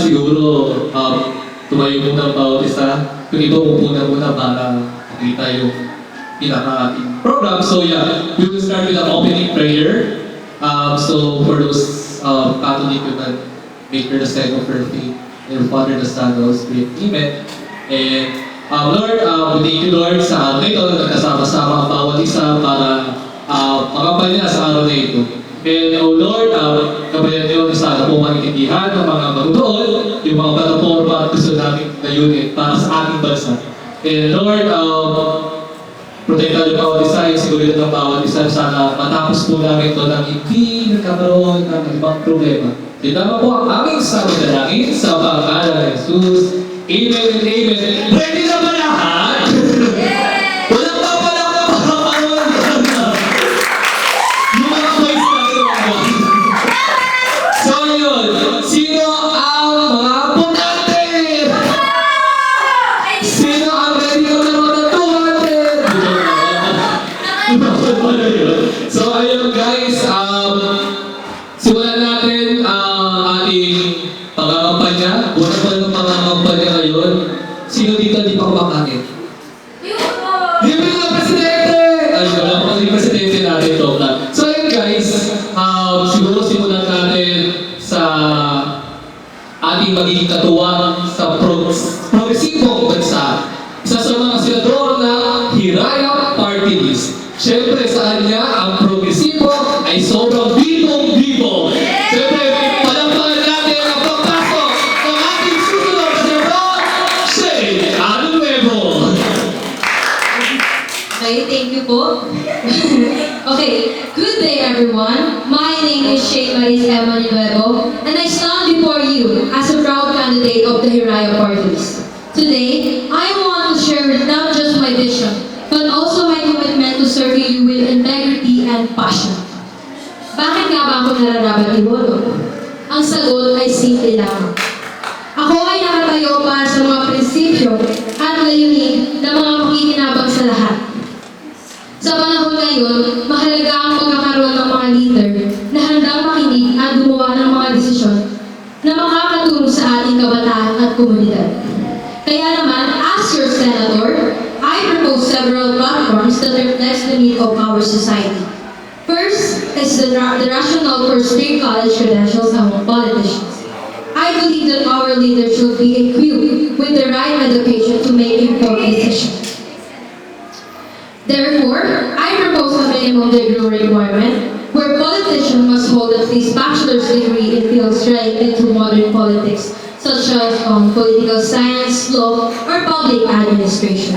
siguro tumayo muna ang bawat isa. Yung iba muna para makita yung pinaka-ating program. So yeah, we will start with an opening prayer. So for those Catholic, you can make your sign of your faith in the Father, the Son, the Holy Spirit. Amen. And Lord, we thank you, Lord, sa araw na ito, nagkasama-sama ang bawat isa para makapanya sa araw na ito. And oh Lord, kabayan niyo sana po maintindihan ng mga manunood, yung mga plataforma at gusto namin layunin para sa ating bansa. And Lord, protektahan yung bawat isa, yung seguridad ng bawat isa, sana matapos po namin ito nang hindi nagkakaroon ng ibang problema. Ditama po ang aming sabi na langit sa pangalan ng Jesus. Amen and amen. Ready na ba lahat? Walang papalak na pakakaroon. Yung mga boys natin mga. So yun, sino ang mga apunante? Sino ang ready na naman ng 200? So ayun guys, simulan natin ang ating pangakampanya. Buwan pa ng pangakampanya ngayon. Sino dito di pa kumakakit? Yung mga presidente! Ay, wala ko yung presidente natin ito. So ayun guys, siguro simulan natin sa ating magiging katuwang sa progresibong bansa. Isa sa mga senador na Hiraya Party List. Siyempre sa kanya, ang progresibo ay sobrang bibong-bibo. Siyempre, palampakan natin ang pagpasok ng ating susunod na senador, Shay Anuevo. Okay, thank you po. Okay, good day everyone. My name is Shay Maris Emanuevo, and I stand before you as a proud candidate of the Hiraya Parties. Today, I want to share not just my vision, but also my commitment to serving you with integrity and passion. Bakit nga ba ako nararapat iboto? Ang sagot ay simple lang. Ako ay nakatayo para sa mga prinsipyo at layunin ng mga makikinabang sa lahat. Sa panahon ngayon, mahalaga ang pagkakaroon ng mga leader na handang makinig at gumawa ng mga desisyon na makakatulong sa ating kabataan at komunidad. Kaya naman, as your senator, I propose several platforms that reflect the need of our society. First is the rationale for strict college credentials among politicians. I believe that our leaders should be equipped with the right education to make informed decisions. Therefore, I propose a minimum degree requirement where politicians must hold at least bachelor's degree in fields related to modern politics, such as political science, law, or public administration.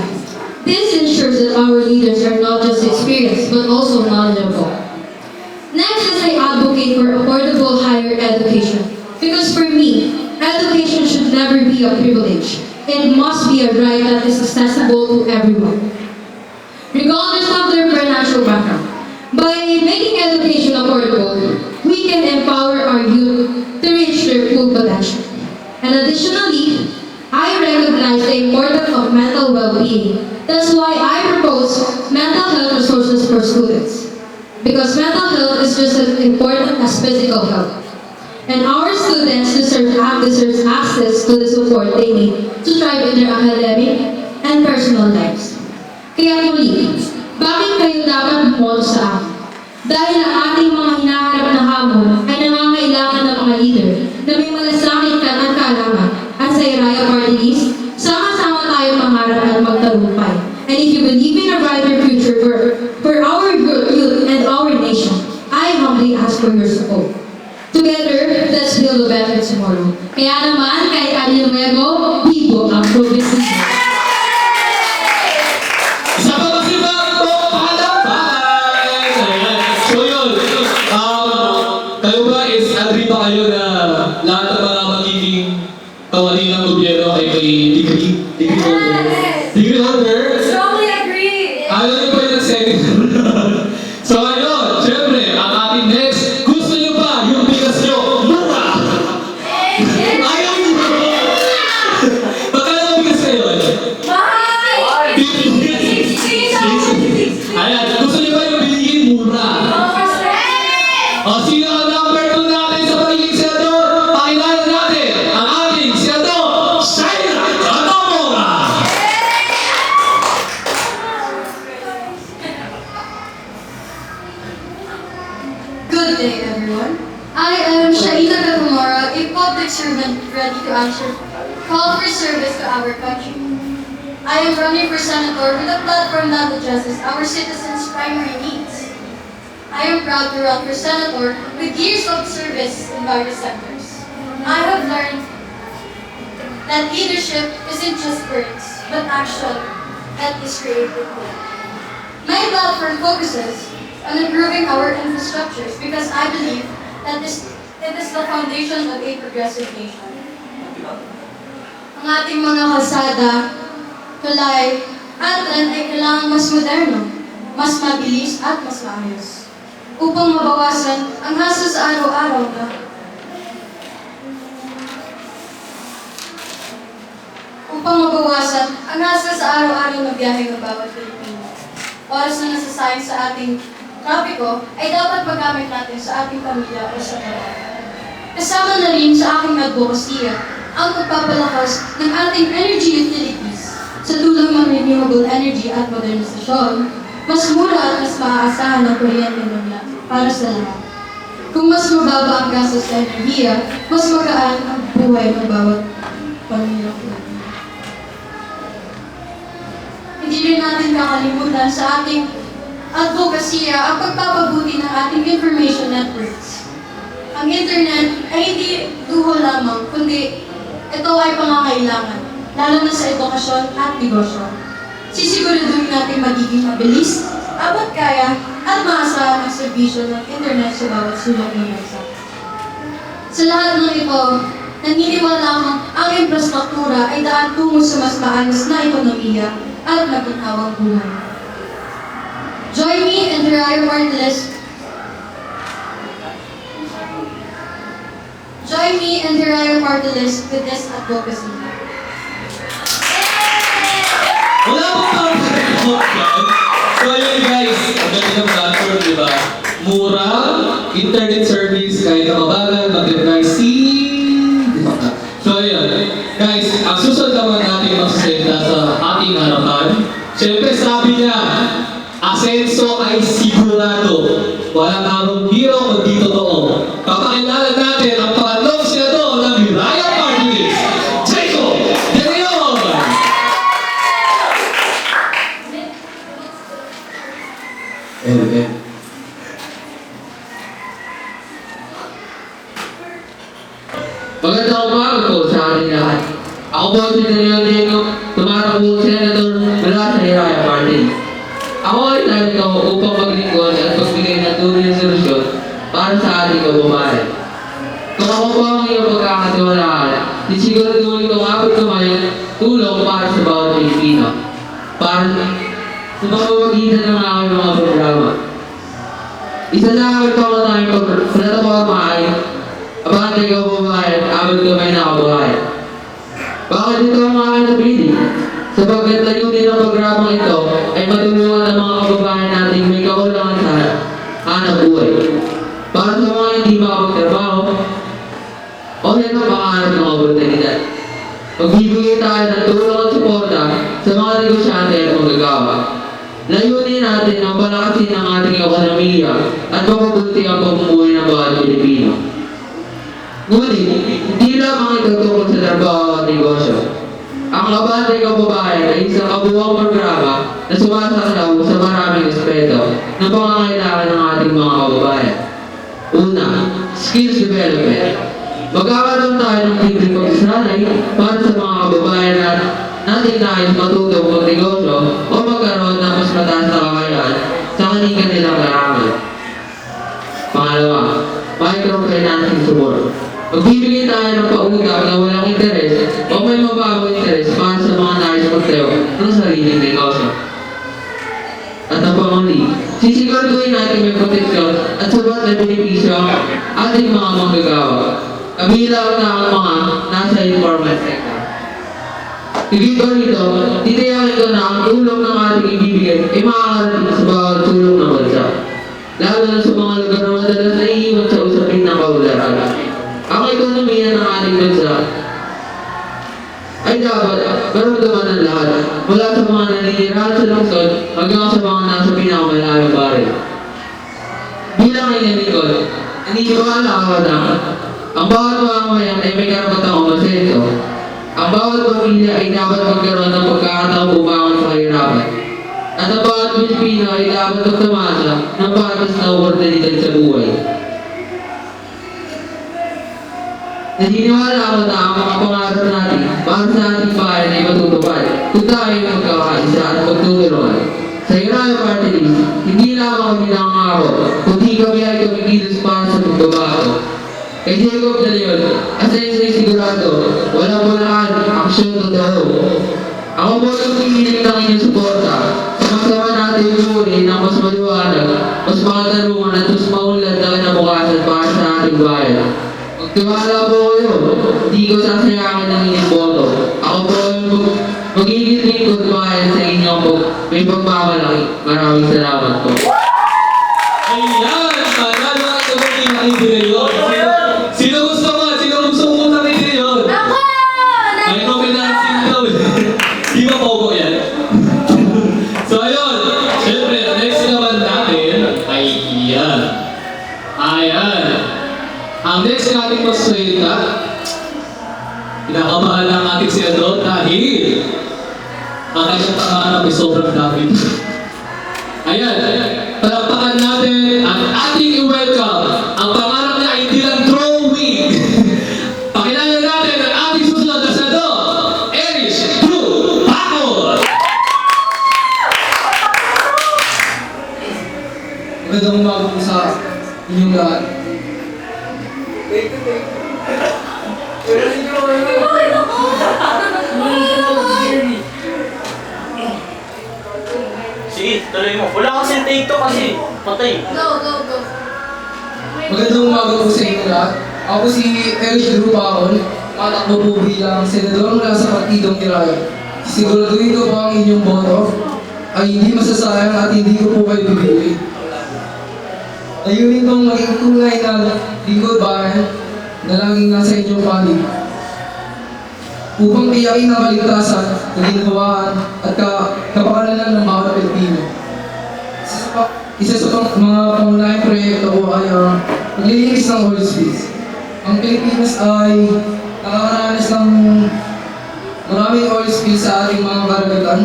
This ensures that our leaders are not just experienced, but also knowledgeable. Next is I advocate for affordable higher education. Because for me, education should never be a privilege. It must be a right that is accessible to everyone, regardless of their financial background. By making education affordable, we can empower our youth to reach their full potential. And additionally, I recognize the importance of mental well-being. That's why I propose mental health resources for students. Because mental health is just as important as physical health. And our students deserve access to the support they need to thrive in their academic and personal lives. Kaya muli, bakit kayo dapat bumoto sa akin? Dahil ang ating mga hinaharap na hamon ay nangangailangan ng mga leader na may malasakit at kaalaman. At sa Hiraya Party List, sama-sama tayo mangarap at magtagumpay. And if you believe in a brighter future for our youth and our nation, I humbly ask for your support. Together, let's build a better tomorrow. Kaya naman, kahit anong nuevo, bigo ang progresibo. Isa pa kasi ba ito? Palakpakan! So yun, kayo ba is agree ba kayo na lahat ng mga magiging kawali ng gobyerno ay may degree? Degree holder? Degree holder? Strongly agree. Ayaw niyo pa yung seminar. So ayun, syempre, ang ating next, gusto niyo ba yung bigas niyo? Mura! Ayaw niyo ba? Magkano ang bigas kayo? Bye! Ayan, gusto niyo ba yung bilihin mura? O, sino ang number 2 natin sa pagiging senador? Pakilala natin ang ating Good day, everyone. I am Shaina Katamora, a public servant ready to answer call for service to our country. I am running for senator with a platform that addresses our citizens' primary needs. I am proud to run for senator with years of service in various sectors. I have learned that leadership isn't just words, but action that is created. My platform focuses on improving our infrastructures because I believe that it is the foundation of a progressive nation. Ang ating mga kalsada, tulay, at tren ay kailangan mas moderno, mas mabilis at mas maayos upang mabawasan ang hassle sa araw-araw na biyahe ng bawat Pilipino. Oras na nasasayang sa ating trapiko ay dapat magamit natin sa ating pamilya o sa trabaho. Kasama na rin sa aking advokasya ang pagpapalakas ng ating energy utilities sa tulong ng renewable energy at modernisasyon, mas mura at mas maaasahan ang kuryente nila para sa lahat. Kung mas mababa ang gastos sa enerhiya, mas magaan ang buhay ng bawat pamilya. Hindi rin natin kakalimutan sa ating advokasya ang pagpapabuti ng ating information networks. Ang internet ay hindi luho lamang, kundi ito ay pangangailangan, lalo na sa edukasyon at negosyo. Sisiguraduhin natin magiging mabilis, abot kaya, at maasahan ang serbisyo ng internet sa bawat sulok ng bansa. Sa lahat ng ito, naniniwala akong ang infrastruktura ay daan tungo sa mas maayos na ekonomiya at maginhawang buhay. Join me in the Rayo Party List. Join me in the Rayo Party List with this advocacy. Wala akong pang-report yan. So ayun guys, ang ganda ng platform, di ba? Mura, internet service, kahit na mabagal, mag-reply, So ayun, guys, ang susunod naman natin magsasalita sa ating harapan. Siyempre sabi niya, asenso ay sigurado. Walang harong hero kundi totoo. Papakilala natin ang pangatlong senador ng Rayo Party List, Jacob De Leon! Magandang umaga po sa ating lahat. Ako po si Daniel Diego, tumatakbong senator mula sa Hiraya Party. Ako ay narito upang maglingkod at magbigay ng tunay na solusyon para sa ating kababayan. Kung ako po ang iyong pagkakatiwalaan, sisiguraduhin kong abot kamay tulong para sa bawat Pilipino. Para sa pamamagitan ng aking mga programa. Isa sa aking tayong plataforma ay abante kababayan, abot kamay na kababayan. Bakit ito ang aking napili? Sapagkat layunin ng programang ito ay matulungan ang mga kababayan nating may kakulangan sa hanap buhay. Para sa mga hindi makapagtrabaho o hindi makahanap ng oportunidad. Magbibigay tayo ng tulong at suporta sa mga negosyante at manggagawa. Layunin natin ang palakasin ng ating ekonomiya at mapabuti ang pamumuhay ng bawat Pilipino. Ngunit, hindi lamang ito tungkol sa trabaho at negosyo. Ang Abante Kababayan ay isang kabuuang programa na sumasaklaw sa maraming aspeto ng pangangailangan ng ating mga kababayan. Una, skills development. Magkakaroon tayo ng libreng pagsasanay para sa mga kababayan na natin nais matutong magnegosyo o magkaroon ng mas mataas na kakayahan sa kanilang larangan. Pangalawa, microfinancing support. Magbibigay tayo ng pautang na walang interes o may mababang interes para sa mga nais magtayo ng sariling negosyo. At ang panguli, sisiguraduhin natin may proteksyon at sapat na benepisyo ang ating mga manggagawa. Kabilang na ang mga nasa informal sector. Higit pa rito, titiyakin ko na ang tulong ng ating ibibigay ay makakarating sa bawat sulok ng bansa. Lalo na sa mga lugar na madalas naiiwan sa usapin ng kaularan. Ang ekonomiya ng ating bansa ay dapat maramdaman ng lahat mula sa mga naninirahan sa lungsod hanggang sa mga nasa pinakamalayong bayan. Bilang ay nalingkod, Naniniwala ako na ang bawat mamamayan ay may karapatang umasenso. Ang bawat pamilya ay dapat magkaroon ng pagkakataong bumangon sa kahirapan. At ang bawat Pilipino ay dapat magtamasa ng patas na oportunidad sa buhay. Naniniwala ako na ang mga pangarap natin para sa ating bayan ay matutupad kung tayo ay magkakaisa at magtutulungan. Sa Hiraya Party List, hindi lamang kami nangangako, kundi kami ay kumikilos para sa pagbabago. Kay Jacob de Leon, asensa'y sigurado, walang walaan, aksyon totoo. Ako po yung piniling ng inyong suporta. Sumagsama natin yung muli ng mas maliwanag, mas makatarungan at mas maunlad na kinabukasan para sa ating bayan. Magtiwala po kayo, hindi ko sasayangin ng inyong boto. Ako po yung magiging lingkod bayan sa inyong may pagmamalaki. Maraming salamat po. Ayan! Panalo ang tumating na ideyo. Sino gusto mo? Sino gusto mo ng ideyo? Ako! May nomination daw. Di ba pogo yan? So ayun, syempre, next naman natin ay iyan. Ayan. Ang next nating magsalita, pinakabahan ng ating senador dahil ang kanyang pangarap ay sobrang dami. Ayan, palakpakan natin ang ating welcome. Ang pangarap niya ay hindi lang drawing. Pakilala natin ang ating susunod na senador, Erich Drew Bacol. Magandang umaga po sa inyong lahat. Sige, tuloy mo. Wala kasi take to kasi patay. Go, go, go. Magandang umaga po sa inyong lahat. Ako si Erich Drew Bacol, matakbo po bilang senador mula sa Partidong Hiraya. Siguraduhin ko po ang inyong boto ay hindi masasayang at hindi ko po kayo bibigay. Layunin kong maging tunay na lingkod bayan na laging nasa inyong panig. Upang tiyakin ang kaligtasan, kaginhawaan at kapakalanan ng bawat Pilipino. Isa sa mga pangunahing proyekto ko ay ang paglilinis ng oil spills. Ang Pilipinas ay nakakaranas ng maraming oil spills sa ating mga karagatan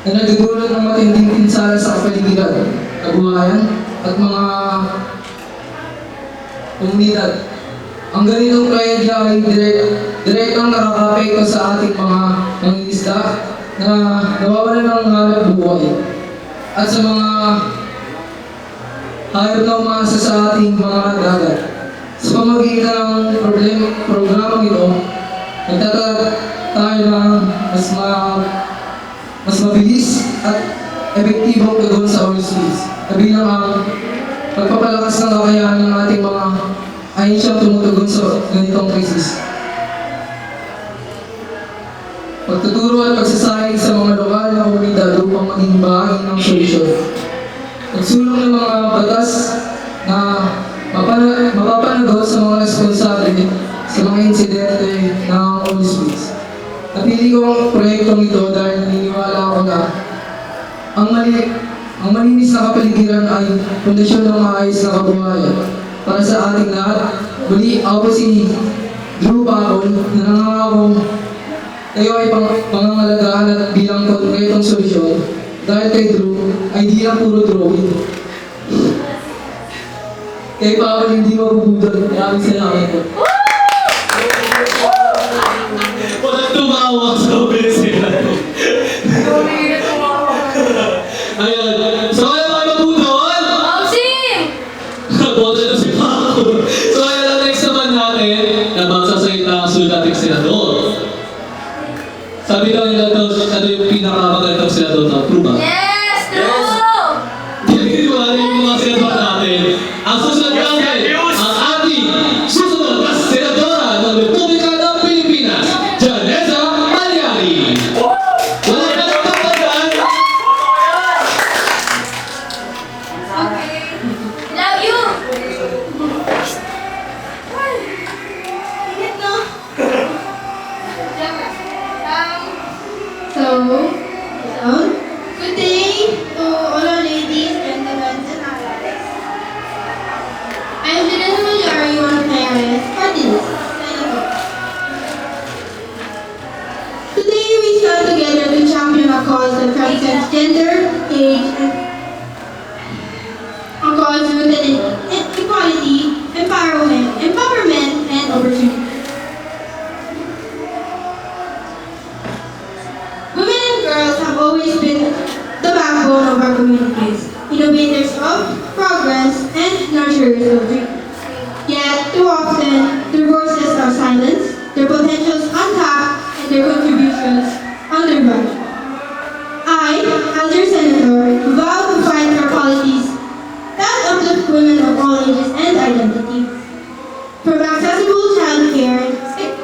na nagdudulot ng matinding pinsala sa kapaligiran, kabuhayan at mga komunidad. Ang ganitong trahedya ay direktang nakaka-apekto sa ating mga mangingisda na nawawalan ng hanap buhay at sa mga hayop na umasa sa ating mga dagat. Sa pamamagitan ng programang ito, nagtatag tayo ng mas mabilis at epektibong tugon sa oil spills, kabilang ang pagpapalakas ng kakayahan ng ating mga ahensyang tumutugon sa ganitong krisis. Pagtuturo at pagsasalig sa mga lokal na komunidad upang maging bahagi ng solusyon. Pagsulong ng mga batas na mapapanagot sa mga responsable sa mga insidente ng oil spills. Napili ko ang proyektong ito dahil naniniwala ako na ang malinis na kapaligiran ay pundasyon ng maayos na kabuhayan. Para sa ating lahat, muli ako si Drew Bacol na nangangakong kayo ay pangangalagaan at bilang konkretong solusyon dahil kay Drew ay di lang puro drawing. Kay Bacol hindi mabubudol. Maraming salamat po. Walang tumawa sa obesidad. Ayan. So, ano kayo mabudol? Boxing! Boto na si Paco. So, ayan ang next naman natin na magsasalita ang sudating senador. Sabi daw nila daw, ano yung pinakamagandang senador na true ba? Yes! True! Pininiwala yung mga senador natin. Ang susunod natin, ang ating susunod na senadora ng Republika ng Pilipinas, Janessa Malyari. Wala ka lang kapagdan. gender, age, and a cause rooted in equality, empowerment, and opportunity. Women and girls have always been the backbone of our communities, innovators of progress, and nurturers of dreams. Yet, too often, their voices are silenced, their potentials untapped, and their contributions undervalued. I, as your senator, vow to fight for policies that uplift women of all ages and identities. From accessible childcare,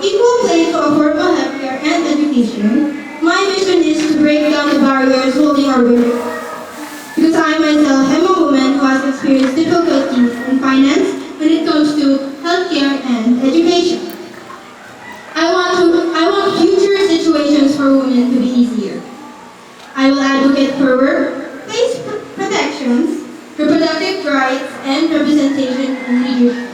equal play to affordable healthcare and education, my mission is to break down the barriers holding our women. Because I myself am a woman who has experienced difficulties in finance when it comes to healthcare and education. I want future situations for women to be easier. I will advocate for workplace protections, reproductive rights, and representation in leadership.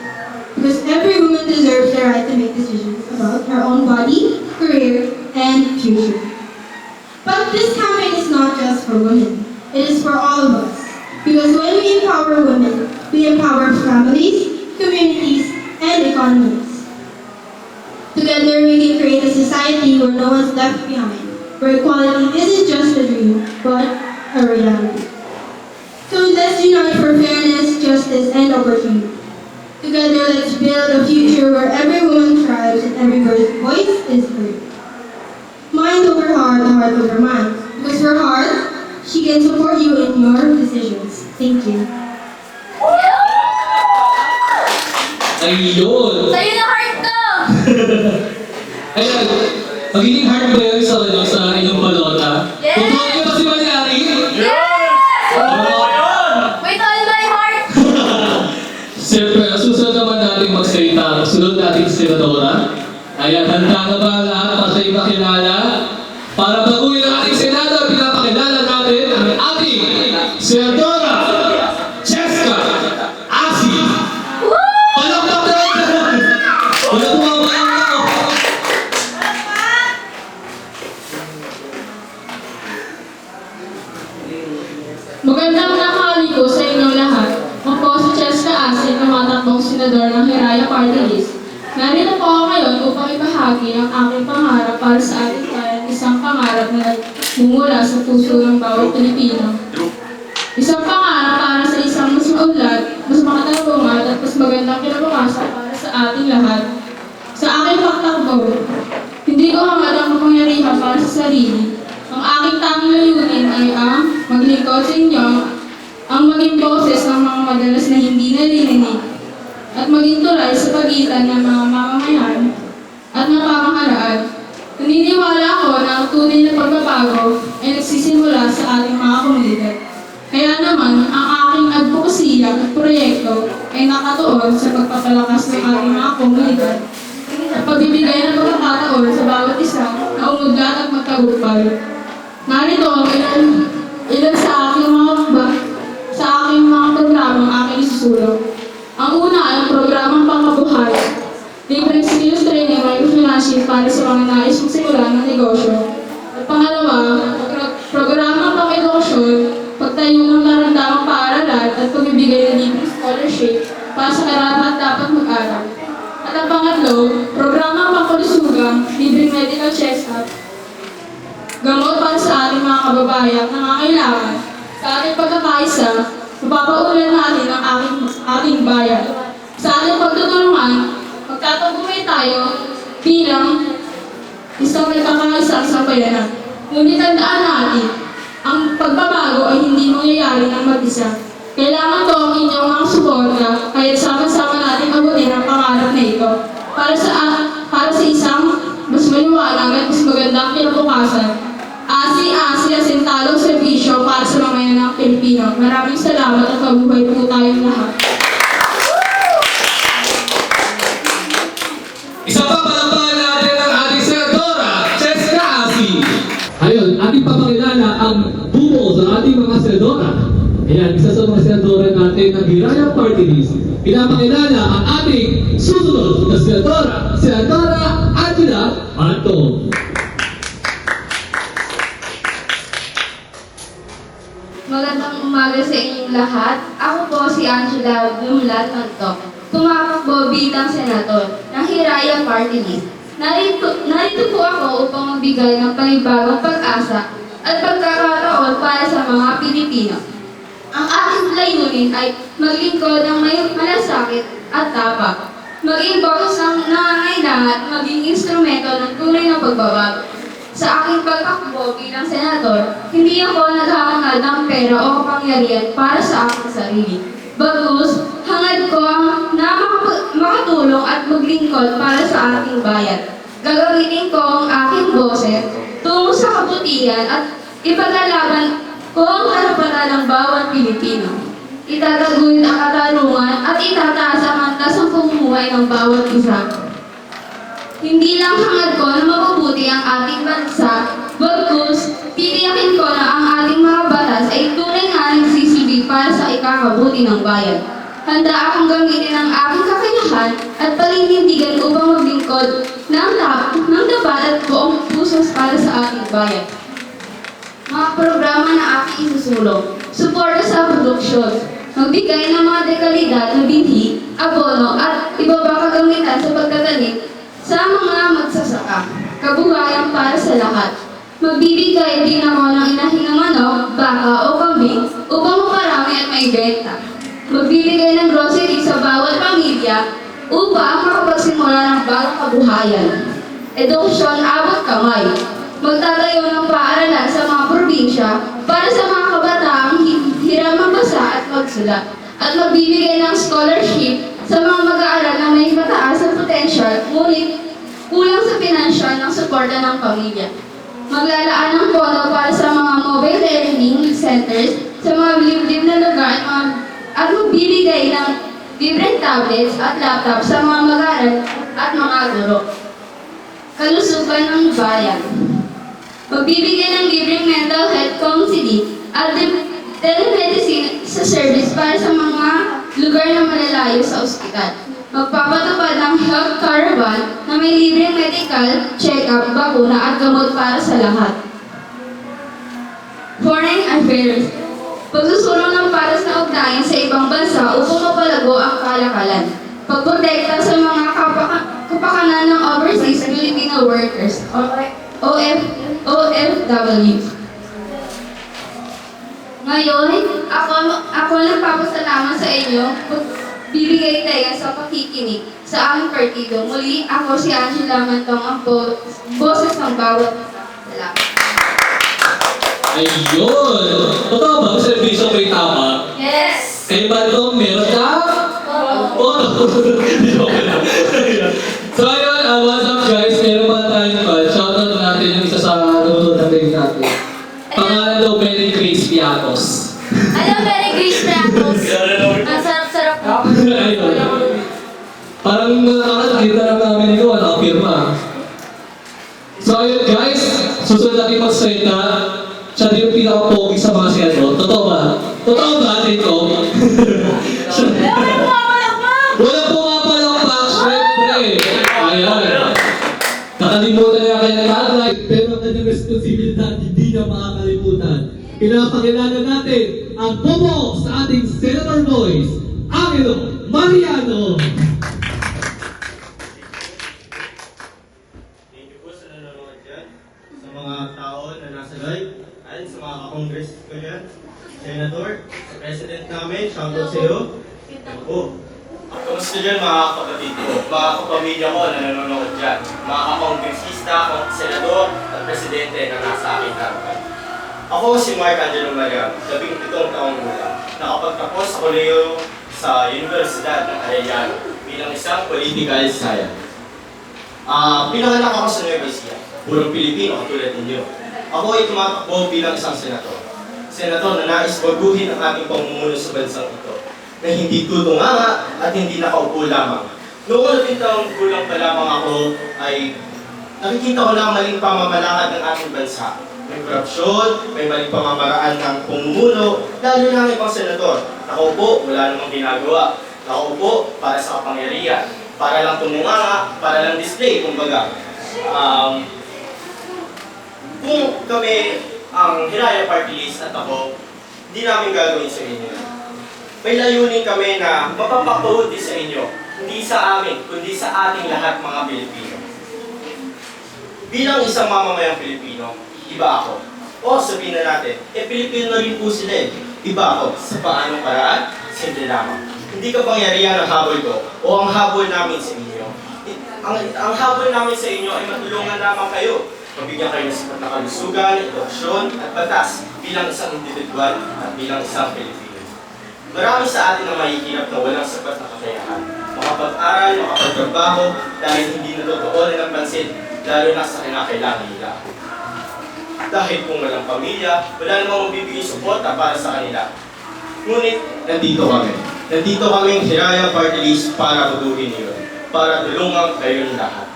Because every woman deserves the right to make decisions about her own body, career, and future. But this campaign is not just for women. It is for all of us. Because when we empower women, we empower families, communities, and economies. Together, we can create a society where no one's left behind, where equality isn't just a dream, but a reality. So let's unite for fairness, justice, and opportunity. Together, let's build a future where every woman thrives and every voice is heard. Mind over heart, heart over mind. Because for heart, she can support you in your decisions. Thank you. Ayun! Sa'yo na heart ko! Ayan, magiging hard ba yun sa inyong balota? Yes! Tutuwa niyo ba si Malyari? Yes! Oo! Wait, all my heart! Siyempre, ang susunod naman natin magsalita. Sunod natin si Senadora. Ayan, handa na ba lahat para sa ipakilala? Para baguhin ang ating Senado, pinapakilala natin ang ating Senadora Cheska Asi. Walang bakit! Walang mga Magandang tanghali po sa inyong lahat. Ako si Cheska Asi, tumatakbong senador ng Hiraya Party List. Narito po ako ngayon upang ibahagi ang aking pangarap para sa ating bayan, isang pangarap na nagmumula sa puso ng bawat Pilipino. Isang pangarap para sa isang mas maunlad, mas makatarungan at mas magandang kinabukasan para sa ating lahat. Sa aking pagtakbo, hindi ko hangad ang kapangyarihan para sa sarili. Ang aking tanging layunin ay ang maglingkod sa inyo, ang maging boses ng mga madalas na hindi naririnig, at maging tulay sa pagitan ng mga mamamayan at ng pamahalaan. Naniniwala ako na ang tunay na pagbabago ay nagsisimula sa ating mga komunidad. Kaya naman, ang aking advokasya at proyekto ay nakatuon sa pagpapalakas ng ating mga komunidad at pagbibigay ng pagkakataon sa bawat isa na umudlat at magtagumpay. Narito ang ilan sa aking mga programang aking isusulong. Ang una ay ang programang pangkabuhay. Libreng skills training o financing para sa mga nais magsimula ng negosyo. At pangalawa, programang pang-edukasyon, pagtayo ng karandamang paaralan at pagbibigay ng libreng scholarship para sa karapat dapat mag-aral. At ang pangatlo, programang pangkalusugan, libreng medical check-up, gamot para sa ating mga kababayan na nangangailangan. Sa ating pagkakaisa, mapapaulan natin ang ating bayan. Sa ating pagtutulungan, magtatagumpay tayo bilang isang nagkakaisang sambayanan. Ngunit tandaan natin, ang pagbabago ay hindi mangyayari ng mag-isa. Kailangan ko ang inyong mga suporta, kaya't sama-sama natin abutin ang pangarap na ito para sa isang mas maliwanag at mas magandang kinabukasan. Asi-asi at sintalong serbisyo para sa mamayan ng Pilipino. Maraming salamat at mabuhay po tayong lahat. Isa pa palampahan natin ang ating Senadora Cheska Asi. Ayun, ating papakilala ang bumo sa ating mga senadora. Ayan, isa sa mga senadora natin ng Hiraya Party List. Pinapakilala ang ating susunod na senadora, Senadora Angela Anton. magandang umaga sa inyong lahat. Ako po si Angela Bumlat Mantok. Tumakbo bilang senator ng Hiraya Party List. Narito po ako upang magbigay ng panibagong pag-asa at pagkakataon para sa mga Pilipino. Ang aking layunin ay maglingkod ng may malasakit at tapat, maging boses ng nangangailangan at maging instrumento ng tunay na pagbabago. Sa aking pagtakbo bilang senator, hindi ako naghahangad ng pera o kapangyarihan para sa aking sarili. Bagkus, hangad ko na makatulong at maglingkod para sa ating bayan. Gagamitin ko ang aking boses tungo sa kabutihan at ipaglalaban ko ang karapatan ng bawat Pilipino. Itataguyod ang katarungan at itataas ang antas ng pamumuhay ng bawat isa. Hindi lang hangad ko na mapabuti ang ating bansa, bagkus titiyakin ko na ang ating mga batas ay tunay nga nagsisilbi para sa ikakabuti ng bayan. Handa akong gamitin ang aking kakayahan at paninindigan upang maglingkod ng tapat at buong pusos para sa ating bayan. Mga programa na aking isusulong, suporta sa produksyon, magbigay ng mga dekalidad na binhi, abono at iba pa kagamitan sa pagtatanim sa mga magsasaka, kabuhayan para sa lahat. Magbibigay din ako ng inahin ng manok, baka o kambing upang maparami at maibenta. Magbibigay ng grocery sa bawat pamilya upang makapagsimula ng bagong kabuhayan. Edukasyon abot kamay. Magtatayo ng paaralan sa mga probinsya para sa mga kabataang hirap magbasa at magsulat. At magbibigay ng scholarship sa mga mag-aaral na may mataas na potensyal, ngunit kulang sa pinansyal ng suporta ng pamilya. Maglalaan ng pondo para sa mga mobile learning centers sa mga liblib na lugar at magbibigay ng libreng tablets at laptop sa mga mag-aaral at mga guro. Kalusugan ng bayan. Magbibigay ng libreng mental health counseling at telemedicine sa service para sa mga lugar na malalayo sa ospital. Magpapatupad ng health caravan na may libreng medical, check-up, bakuna at gamot para sa lahat. Foreign affairs. Pagsusulong ng patas na ugnayan sa ibang bansa upang mapalago ang kalakalan. Pagprotekta sa mga kapakanan ng overseas Filipino workers, OFW. Ngayon, ako nagpapasalamat sa inyo bibigay tayo sa pakikinig sa aming partido. Muli, ako si Angela Mantong, ang boses ng bawat salamat. Ayun! Totoo ba? Celebration kayo tama? Yes! Kayo ba ito? Meron ka? Oo! Joke lang. So ayun, what's up guys? Meron pa tayong shoutout natin yung isa sa nanonood ng live natin. Pangalan daw, Mary Grace Piatos. Alam, very Grace Pracos. Ang sarap-sarap mo. Ayun. Parang nakakita lang namin ikaw, nakapirma. So ayun guys, susunod natin magsalita. Siya din yung pinaka-pogi sa mga senador. Totoo ba? Totoo ba, Tito? Wala po nga palang back, syempre. Ayan. Nakalimutan niya kayo ng highlight, pero ang kanyang responsibilidad hindi niya makakalimutan. Pinapakilala natin ang bobo sa ating Senator Boys, Angelo Mariano. Thank you po sa nanonood dyan, sa mga tao na nasa live, at sa mga ka-congress ko dyan, Senator, sa President namin, shoutout sa iyo. Thank you po. Kamusta dyan mga kapatid ko, mga kapamilya ko na nanonood dyan, mga ka-congresista, senador at presidente na nasa aking harapan. Ako si Mark Angelo Mariano, 17 taong gulang, nakapagtapos sa koleyo sa Universidad ng Arellano bilang isang political science. Pinanganak ako sa Nueva Ecija, purong Pilipino katulad ninyo. Ako ay tumatakbo bilang isang senator. Senator na nais baguhin ang ating pamumuno sa bansang ito, na hindi tutunganga at hindi nakaupo lamang. Noong 10 taong gulang pa lamang ako ay nakikita ko na ang maling pamamalakad ng ating bansa. May korupsyon, may maling pamamaraan ng pamumuno, lalo na ang ibang senador. Nakaupo, wala namang ginagawa. Nakaupo para sa kapangyarihan, para lang tumunganga, para lang display, kumbaga. Kung kami ang Hiraya Party List at ako, hindi namin gagawin sa inyo. May layunin kami na mapapakuhod sa inyo, hindi sa amin, kundi sa ating lahat mga Pilipino. Bilang isang mamamayang Pilipino, iba ako. O sabihin na natin, Pilipino rin po sila eh. Iba ako. Sa paanong paraan? Simple lamang. Hindi kapangyarihan ang habol ko o ang habol namin sa inyo. Ang habol namin sa inyo ay matulungan lamang kayo. Mabigyan kayo ng sapat na kalusugan, edukasyon at batas bilang isang individual at bilang isang Pilipino. Marami sa atin ang mahihirap na walang sapat na kakayahan. Makapag-aral, makapagtrabaho dahil hindi natutuunan ng pansin, lalo na sa kinakailangan nila. Dahil kung walang pamilya, wala namang mabibigay suporta para sa kanila. Ngunit, nandito kami. Nandito kaming Hiraya Party List para buduhin niyo, para tulungan kayong lahat.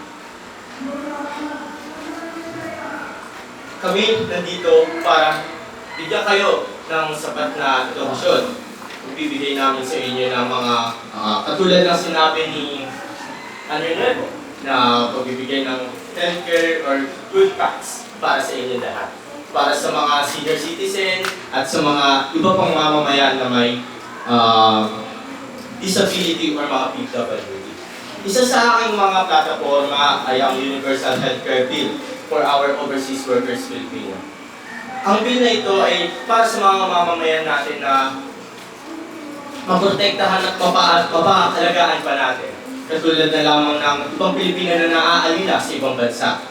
Kami nandito para bigyan kayo ng sapat na edukasyon. Ibibigay namin sa inyo ng mga katulad ng sinabi ni Nuevo na pagbibigay ng healthcare or good packs para sa inyo lahat. Para sa mga senior citizen at sa mga iba pang mamamayan na may disability or mga PWD. Isa sa aking mga plataforma ay ang Universal Healthcare Bill for our overseas workers Filipino. Ang bill na ito ay para sa mga mamamayan natin na maprotektahan at mapaalagaan pa natin. Katulad na lamang ng ibang Pilipino na naaalila sa ibang bansa.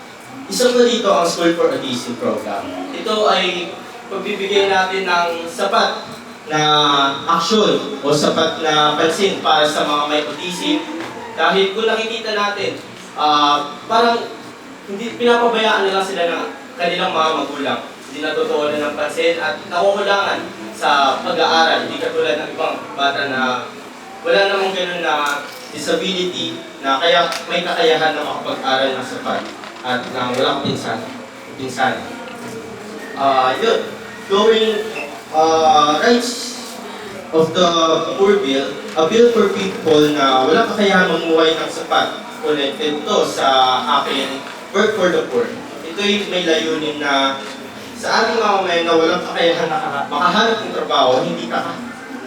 Isa pa dito ang School for Autism program. Ito ay pagbibigay natin ng sapat na aksyon o sapat na pansin para sa mga may autism. Dahil kung nakikita natin, parang hindi pinapabayaan nila sila ng kanilang mga magulang. Hindi natutuunan ng pansin at nakukulangan sa pag-aaral. Hindi katulad ng ibang bata na wala namang ganun na disability na kaya may kakayahan na makapag-aral ng sapat at na walang pinsan. Yun. Going rights of the poor bill, a bill for people na walang kakayahan mamuhay ng sapat. Connected to sa akin, work for the poor. Ito'y may layunin na sa ating mamamayan na walang kakayahan na makahanap ng trabaho, hindi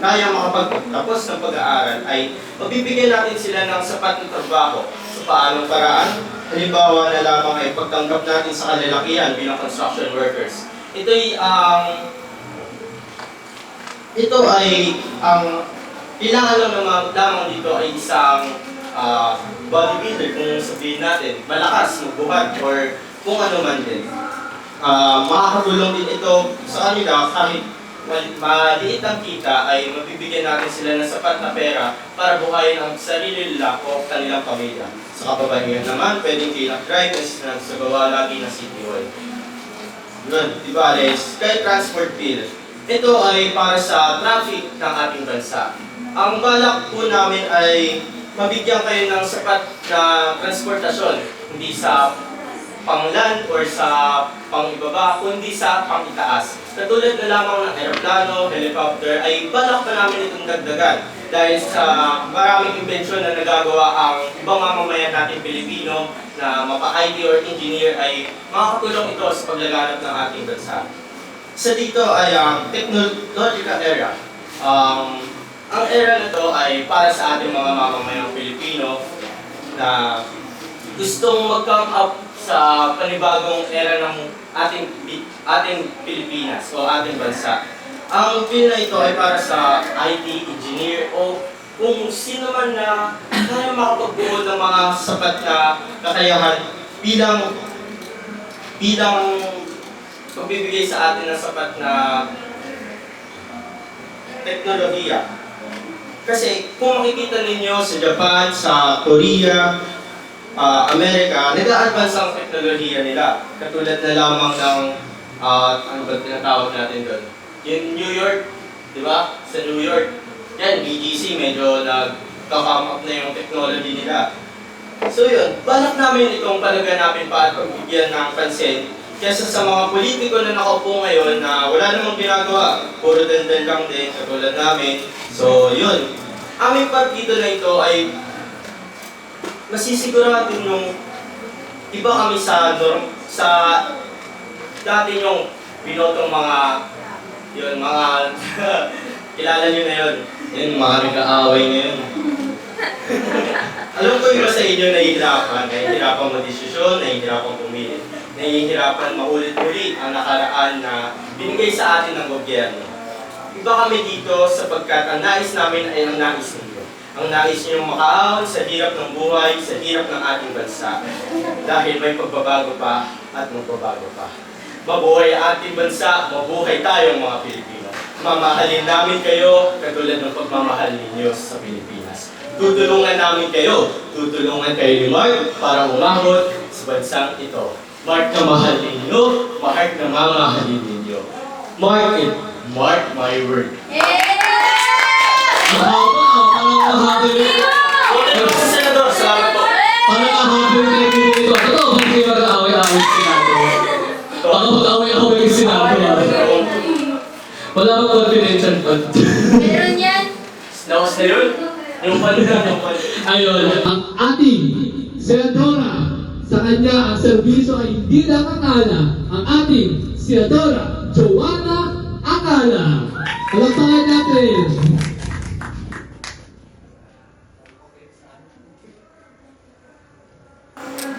kaya makapagtapos ng pag-aaral, ay mabibigyan natin sila ng sapat na trabaho. Sa paanong paraan? Halimbawa na lamang ay pagtanggap natin sa kalalakihan bilang construction workers. Ito ay kailangan lang lamang dito ay isang bodybuilder kung sabihin natin, malakas, magbuhat, or kung ano man din. Makakatulong din ito sa kanila kahit maliit ang kita ay mabibigyan natin sila ng sapat na pera para buhayin ang sarili nila o kanilang pamilya. Sa kababaihan naman, pwedeng kailang drive kasi nagsagawa lagi ng CTY. Yun, diba, Sky Transport Bill. Ito ay para sa traffic ng ating bansa. Ang balak po namin ay mabigyan kayo ng sapat na transportasyon, hindi sa pang-land or sa pang-ibaba, kundi sa pang-itaas. Katulad na lamang ng aeroplano, helicopter, ay balak pa namin itong dagdagan dahil sa maraming imbensyon na nagagawa ang ibang mamamayan natin Pilipino na mapa-IT or engineer ay makakatulong ito sa paglaganap ng ating bansa. Sa dito ay ang technological era. Ang era na ito ay para sa ating mga mamamayang Pilipino na gustong mag-come up sa panibagong era ng ating Pilipinas o ating bansa. Ang bill na ito ay para sa IT, engineer o kung sino man na kaya makapagbuo ng mga sapat na kakayahan bilang pagbibigay sa atin ng sapat na teknolohiya. Kasi kung makikita ninyo sa Japan, sa Korea, Amerika, nag-a-advance ang teknolohiya nila. Katulad na lamang ng, ano ba tinatawag natin doon? Yung New York, di ba? Sa New York, yan, BGC, medyo nag-come up na yung technology nila. So yun, balak namin itong palaganapin pa at pagbigyan ng pansin kesa sa mga politiko na nakaupo ngayon na wala namang ginagawa, puro dandan lang din, katulad namin. So yun, aming partido na ito ay masisigurado yung iba kami sa dati yung binotong mga Yun, mga, kilala nyo na yun. Yun, mga nag-aaway ngayon. Alam ko yung sa inyo nahihirapan mag-desisyon, nahihirapan pumili, nahihirapan maulit-ulit ang nakaraan na binigay sa atin ng gobyerno. Iba kami dito sapagkat ang nais namin ay ang nais ninyo. Ang nais niyo makaahon sa hirap ng buhay, sa hirap ng ating bansa. Dahil may pagbabago pa at magbabago pa. Mabuhay ang ating bansa, mabuhay tayong mga Pilipino. Mamahalin namin kayo katulad ng pagmamahal ninyo sa Pilipinas. Tutulungan namin kayo. Tutulungan kayo ni Mark para umabot sa bansang ito. Mark na mahal ninyo, Mark na mamahalin ninyo. Mark my word. Mahaba, parang mahaba yun. Senador, salamat po. Parang mahaba yung pinag-ibig ito. Totoo ba kayo mag-aaway-aaway sa Senado? Baka mag-aaway-aaway sa Senado. Wala bang confidential fund? Meron yan. Nawas na yun? Yung palitan. Ayun, ang ating senadora, sa kanya ang serbisyo ay hindi nakakala. Ang ating senadora, Joanna Acala. Palakpakan natin.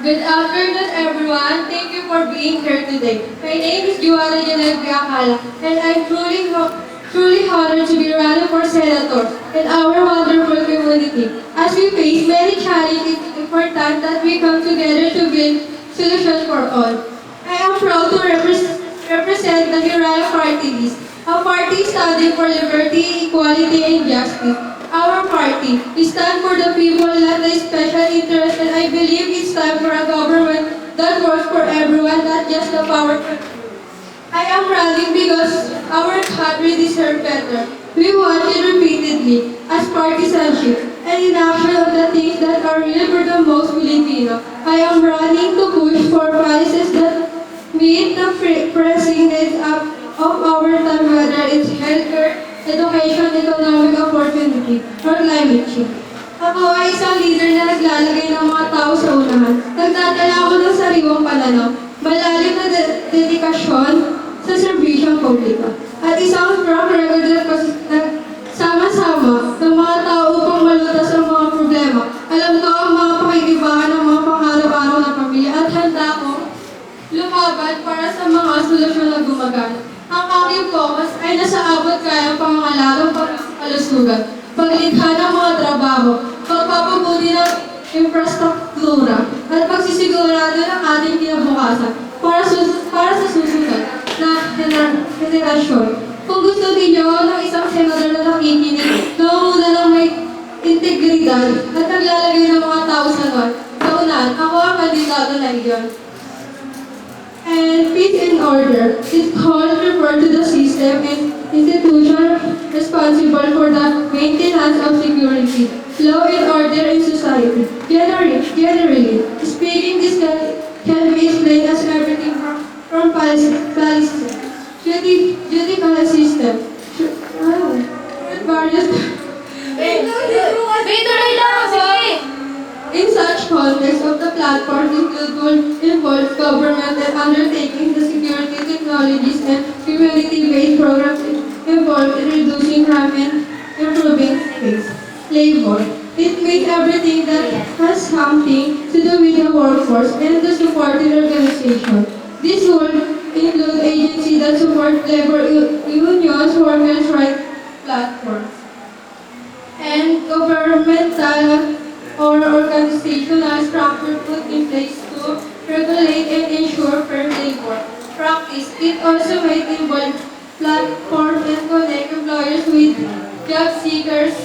Good afternoon, everyone. Thank you for being here today. My name is Joanna Genevieve Acala, and I'm truly honored to be running for senator in our wonderful community. As we face many challenges, it's important that we come together to build solutions for all. I am proud to represent the Hirala Party List, a party standing for liberty, equality, and justice. Our party, we stand for the people, not the special interest, and I believe it's time for a government that works for everyone, not just the powerful. I am running because our country deserves better. We want it repeatedly as partisanship and inaction of the things that are real for the most Filipino. I am running to push for policies that meet the pressing needs of our time, whether it's healthcare, education, economic opportunity, or climate change. Ako ay isang leader na naglalagay ng mga tao sa unahan. Nagdadala ako ng sariwang pananaw, malalim na dedikasyon sa serbisyong publiko. At isang track record na nagsama-sama ng mga tao upang malutas ang mga problema. Alam ko ang mga pakikibahan ng mga pang-araw-araw na pamilya at handa akong lumaban para sa mga solusyon na gumagana. Ang aking focus ay nasa abot kaya ang pangangalagang pagkalusugan, paglikha ng mga trabaho, pagpapabuti ng infrastruktura, at pagsisigurado ng ating kinabukasan para sa susunod na henerasyon. Kung gusto ninyo ng isang senador na nakikinig, namumuna ng may integridad at naglalagay ng mga tao sa unahan, ako ang kandidato na iyon. And peace and order is called refer to the system and institution responsible for the maintenance of security, law and order in society. Generally speaking, this can be explained as everything from policy, judicial system, various. Tuloy lang, sige. In such context of the platform will involve government and undertaking the security technologies and community-based programs involved in reducing crime and improving labor. It means everything that has something to do with the workforce and the supporting organization. This will include agencies that support labor unions, workers' rights platforms, and governmental or organizational structure put in place to regulate and ensure fair labor practice. It also may involve platforms and connect employers with job seekers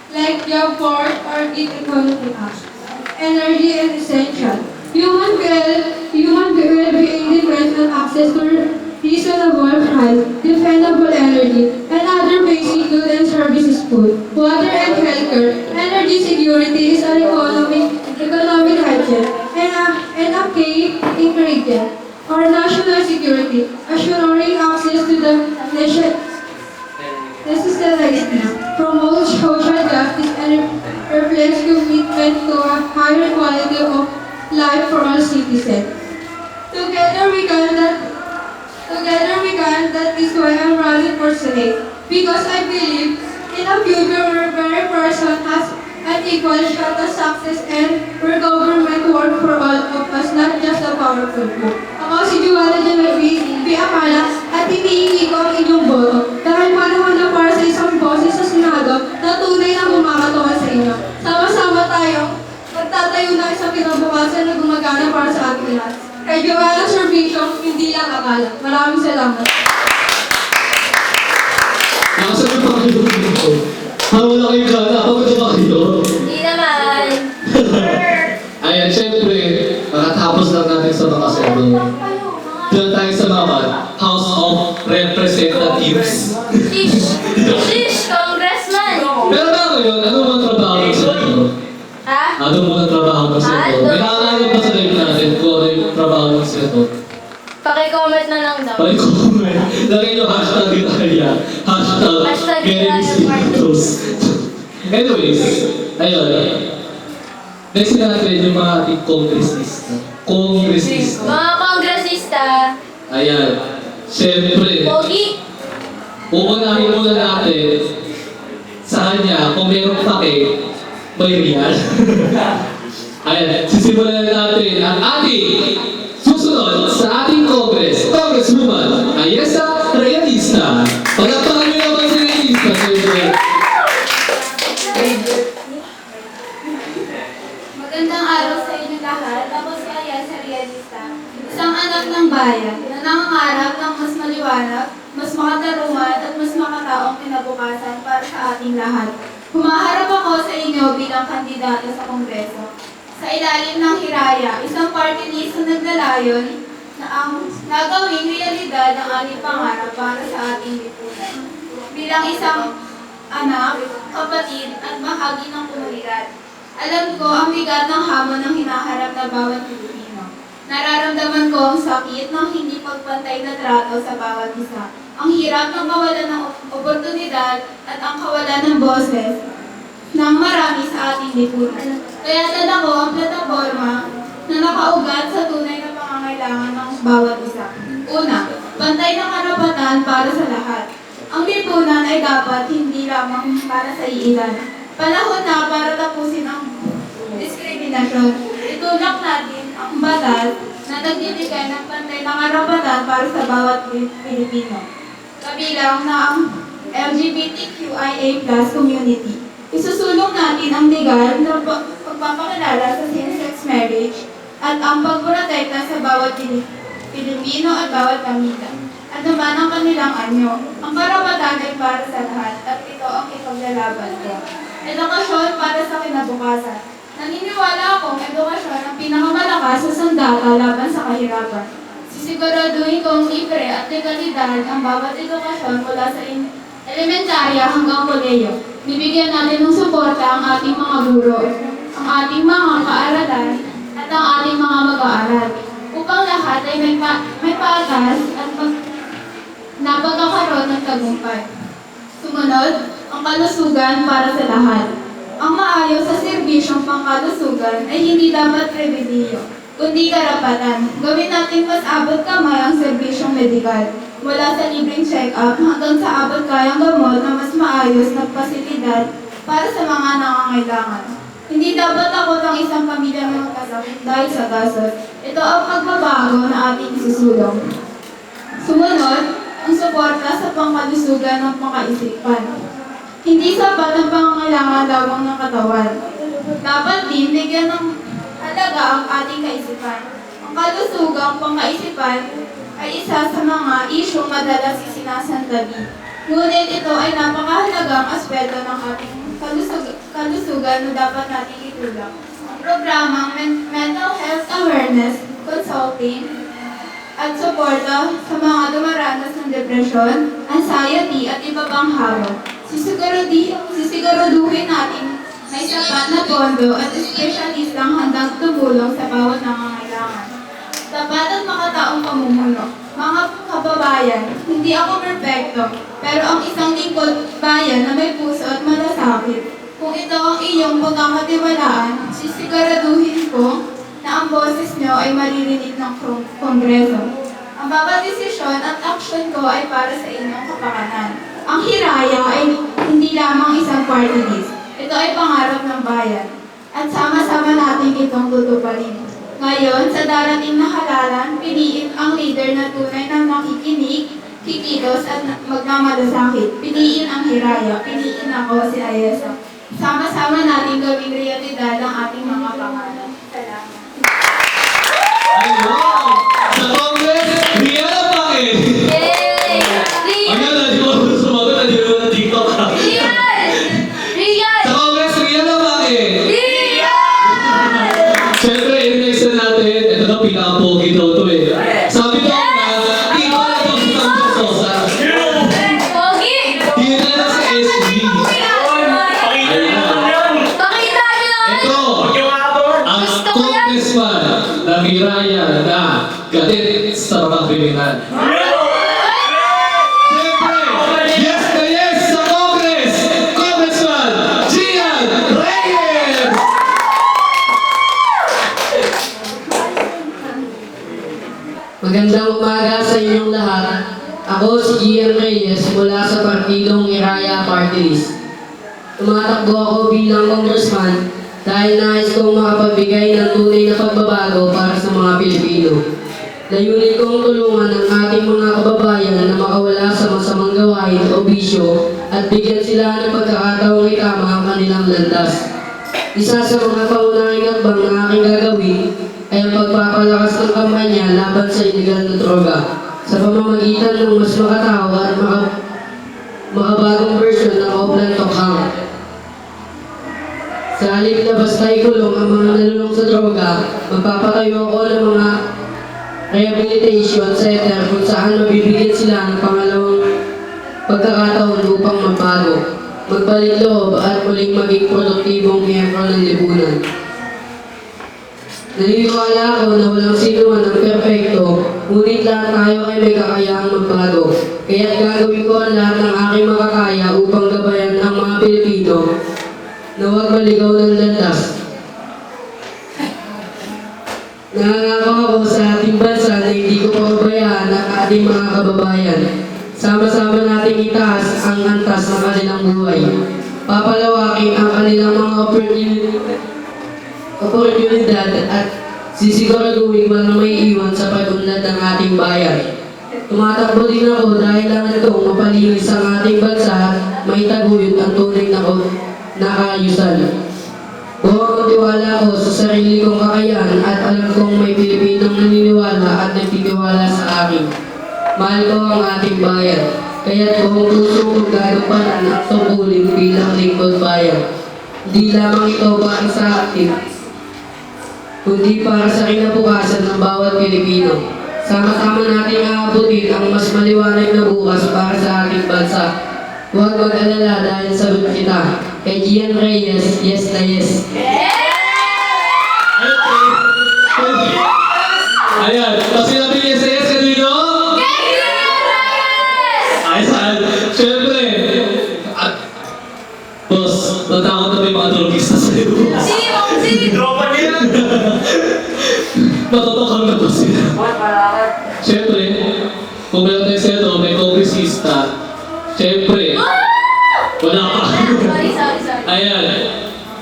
like job board or gig economy act. Energy and essential. Human well-being depends on access to reasonable price, dependable energy, and other basic goods and services food, water and healthcare. Energy security is an economic hygiene and a key ingredient. Or national security, assuring access to the necessities, promotes social justice and reflects commitment to a higher quality of life for all citizens. Together we can Together we can, that is why I'm running for Senate. Because I believe in a future where every person has an equal shot at success and where government work for all of us, not just the powerful few. Ako si Juana Genevieve, P. Akala, at hinihingi ko ang inyong boto. Dahil panahon na para sa isang boses sa Senado na tunay na kumakatawan sa inyo. Sama-sama tayong magtatayo ng isang kinabukasan na gumagana para sa ating lahat. Kay Joanna Servicio, hindi lang akala. Maraming salamat. Nakasabi pa kayo dito. Parang wala kayo dyan. Ako ba kayo? Hindi naman. Ayan, syempre, makatapos lang natin sa mga sero. Diyan tayo sa mga House of Representatives. Shish, congressman. Pero bago yun, ano mga trabaho ng senador? Ha? Ano mga trabaho ng senador? May nakakaalam pa sa live natin kung ano yung trabaho ng senador. Paki-comment na lang daw. Pag-comment, lagay nyo hashtag Italia, hashtag Genevieve. Anyways, ayun. Next natin yung mga ating kongresista. Mga kongresista. Ayan. Siyempre, Pogi. uunahin muna natin sa kanya kung merong pake, may real. Ayan, sisimulan natin ang ating susunod sa ating Congresswoman, Ayesa Realista. Pagkapakan nyo naman si Realista, siyempre. Magandang araw sa inyo lahat. Ako si Ayesa Realista, isang anak ng bayan na nangangarap ng mas maliwanag, mas makatarungan at mas makataong kinabukasan para sa ating lahat. Humaharap ako sa inyo bilang kandidato sa Kongreso. Sa ilalim ng Hiraya, isang party list na naglalayon na ang nagawing realidad ang ating pangarap para sa ating lipunan. Bilang isang anak, kapatid at bahagi ng komunidad, alam ko ang bigat ng hamon ng hinaharap na bawat Pilipino. Nararamdaman ko ang sakit ng hindi pagpantay na trato sa bawat isa. Ang hirap ng kawalan ng oportunidad at ang kawalan ng boses ng marami sa ating lipunan. Kaya dala ko ang plataforma na nakaugat sa tunay na pangangailangan ng bawat isa. Una, pantay na karapatan para sa lahat. Ang lipunan ay dapat hindi lamang para sa iilan. Panahon na para tapusin ang diskriminasyon. Itulak natin ang batas na nagbibigay ng pantay na karapatan para sa bawat Pilipino. Kabilang na ang LGBTQIA+ community. Isusulong natin ang legal na pagpapakilala sa same-sex marriage at ang pagprotekta sa bawat Pilipino at bawat pamilya. At naman ang kanilang anyo. Ang karapatan ay para sa lahat at ito ang ipaglalaban ko. Edukasyon para sa kinabukasan. Naniniwala akong edukasyon ang pinakamalakas sa sandata laban sa kahirapan. Sisiguraduhin kong libre at legalidad ang bawat edukasyon mula sa elementarya hanggang kolehiyo. Bibigyan natin ng suporta ang ating mga guro, ang ating mga kaaralan, at ang ating mga mag-aaral upang lahat ay may patas at napagkakaroon ng tagumpay. Sumunod, ang kalusugan para sa lahat. Ang maayos sa serbisyong pangkalusugan ay hindi dapat pribilehiyo, kundi karapatan. Gawin natin mas abot kamay ang serbisyong medikal. Mula sa libreng check-up hanggang sa abot kayang gamot na mas maayos na pasilidad para sa mga nangangailangan. Hindi dapat takot ang isang pamilya na magkasakit dahil sa gastos. Ito ang pagbabago na ating isusulong. Sumunod, ang suporta sa pangkalusugan ng pangkaisipan. Hindi sapat ang pangangailangan lamang ng katawan. Dapat din bigyan ng halaga ang ating kaisipan. Ang kalusugang pangkaisipan ay isa sa mga isyong madalas isinasantabi. Ngunit ito ay napakahalagang aspeto ng ating kalusugan na dapat nating itulak. Ang programang Mental Health Awareness, Consulting, at suporta sa mga dumaranas ng depresyon, anxiety at iba pang hamon. Sisiguraduhin natin may sapat na pondo at espesyalistang handang tumulong sa bawat nangangailangan. Sapat at makataong pamumuno. Mga kababayan, hindi ako perfecto, pero ang isang lingkod bayan na may puso at malasakit. Kung ito ang iyong pagkakatiwalaan, sisiguraduhin ko na ang boses nyo ay maririnig ng Kongreso. Ang bawat desisyon at aksyon ko ay para sa inyong kapakanan. Ang Hiraya ay hindi lamang isang party list. Ito ay pangarap ng bayan. At sama-sama natin itong tutuparin. Ngayon, sa darating na halalan, piliin ang leader na tunay na nakikinig, kikilos at magmamalasakit. Piliin ang Hiraya. Piliin ako si Ayesa. Sama-sama natin gawing realidad ang ating mga pangalan. Salamat. Ayun! Sa Congress, Rihanna Paquin! Yay! Ayun, hindi ko sumagot, hindi ko na TikTok ka. Rian! Rian! Sa Congress, Rihanna Paquin! Rian! Siyempre, i-next na natin, ito na pinaka-pogi daw to eh. Sabi daw na, di ba na ito si Santos Sosa? Pogi! Di na na sa SB. Pakita niyo naman! Ito, ang congressman na Hiraya na galit sa mga kriminal. Siyempre, yes na yes sa Congress! Congressman Gian Reyes! Magandang umaga sa inyong lahat. Ako si Gian Reyes mula sa partidong Hiraya Party List. Tumatakbo ako bilang congressman dahil nais kong makapagbigay ng tunay na pagbabago para sa mga Pilipino. Layunin kong tulungan ang ating mga kababayan na makawala sa masamang gawain o bisyo at bigyan sila ng pagkakataong itama ang kanilang landas. Isa sa mga paunahing hakbang na aking gagawin ay ang pagpapalakas ng kampanya laban sa iligal na droga sa pamamagitan ng mas makatao at makabagong version ng Oplan Tokhang. Sa halip na basta ikulong ang mga nalulong sa droga, magpapatayo ako ng mga rehabilitation center kung saan mabibigyan sila ng pangalawang pagkakataon upang magbago, magbalik loob at muling maging produktibong miyembro ng lipunan. Naniniwala ako na walang sino man ang perfecto, ngunit lahat tayo ay may kakayahang magbago. Kaya't gagawin ko ang lahat ng aking makakaya upang gabayan ang mga Pilipino na huwag maligaw ng landas. Nangangako ako sa ating bansa na hindi ko pababayaan ang ating mga kababayan. Sama-sama nating itaas ang antas ng kanilang buhay. Papalawakin ang kanilang mga oportunidad at sisiguraduhin walang may iwan sa pag-unlad ng ating bayan. Tumatakbo din ako dahil lang itong mapalinis ang ating bansa at maitaguyod ang tunay na kaayusan. Buong tiwala ko sa sarili kong kakayahan at alam kong may Pilipinong naniniwala at nagtitiwala sa akin. Mahal ko ang ating bayan, kaya't buong puso kong gagampanan ang tungkulin bilang lingkod bayan. Hindi lamang ito para sa atin, kundi para sa kinabukasan ng bawat Pilipino. Sama-sama nating aabutin ang mas maliwanag na bukas para sa ating bansa. Huwag mag-alala dahil sagot kita. Kay Gian Reyes, yes na yes. Ayan, tapos sinabi niya sa yes kanino? Ay, saan? Siyempre, boss, natakot na ba yung mga drogista sa'yo? Dropa niya! Matotokang na to sila. Siyempre, kung meron tayo sa'yo, may kongresista. Siyempre, wala pa. Sorry. Ayan,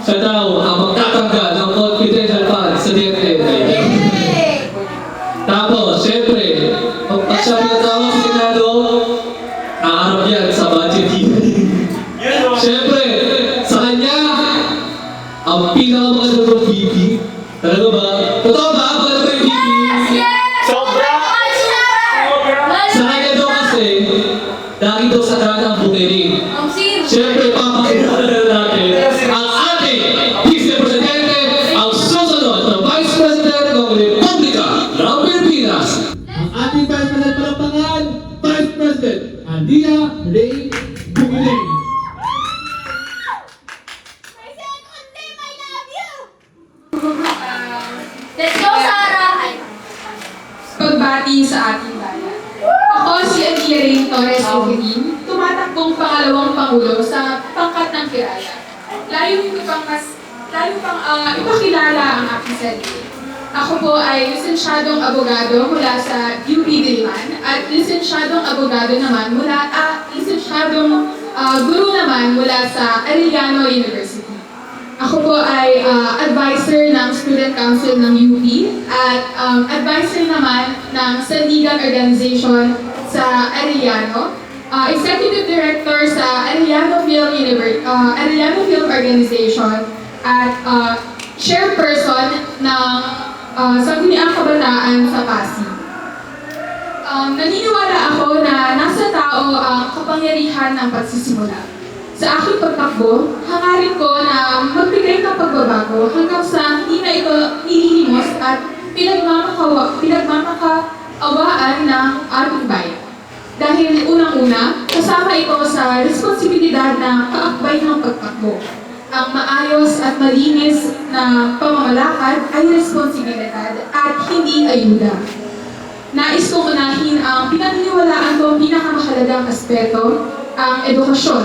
siya daw ang magtatanggal ng confidential fund sa DND. Tapos, siyempre, pag siya pinatawag sa Senado, aarap yan sa budget hearing. Siyempre, sa kanya, ang pinakamaganda ng VP. Talaga ba? Totoo ba? Maganda ba yung VP? Sobra! Sa kanya daw kasi, lagi daw sa kanan ang bukiling. Siyempre, papakilala na natin ang ating Vice Presidente, ang susunod na Vice President ng Republika ng Pilipinas. Ang ating Vice President palapangan, Vice President Andia Ray Bukiling. Let's go, Sarah! Pagbati sa ating bayan. Ako si Adia Ray Torres Bukiling, tumatakbong pangalawang pangulo sa pangkat ng Hiraya. Layo pang ipakilala ang aking sarili. Ako po ay lisensyadong abogado mula sa UP Diliman at lisensyadong abogado naman lisensyadong guru naman mula sa Arellano University. Ako po ay advisor ng Student Council ng UP at advisor naman ng Sandigan Organization sa Arellano, Executive Director sa Arellano Film Organization at chairperson ng Sangguniang Kabataan sa Pasig. Naniniwala ako na nasa tao ang kapangyarihan ng pagsisimula. Sa aking pagtakbo, hangarin ko na magbigay ng pagbabago hanggang sa hindi na ito nililimos at pinagmamakaawaan ng ating bayan. Dahil unang-una, kasama ito sa responsibilidad na kaakbay ng pagtakbo. Ang maayos at malinis na pamamalakad ay responsibilidad at hindi ayuda. Nais kong unahin ang pinaniniwalaan kong pinakamahalagang aspeto, ang edukasyon.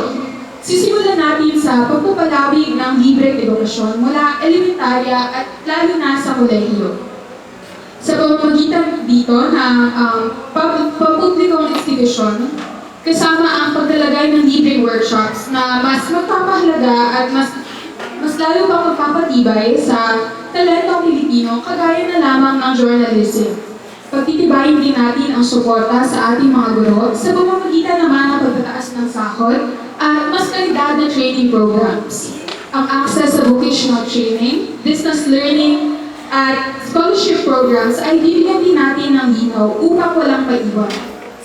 Sisimulan natin sa pagpapalawig ng libreng edukasyon mula elementarya at lalo na sa kolehiyo. Sa pamamagitan dito ng papublikong institusyon, kasama ang paglalagay ng libreng workshops na mas magpapahalaga at mas lalo pang magpapatibay sa talentong Pilipino kagaya na lamang ng journalism. Pagtitibayin din natin ang suporta sa ating mga guro sa pamamagitan naman ng pagtataas ng sahod at mas kalidad na training programs. Ang access sa vocational training, distance learning, at scholarship programs ay bibigyan din natin ng linaw upang walang maiwan.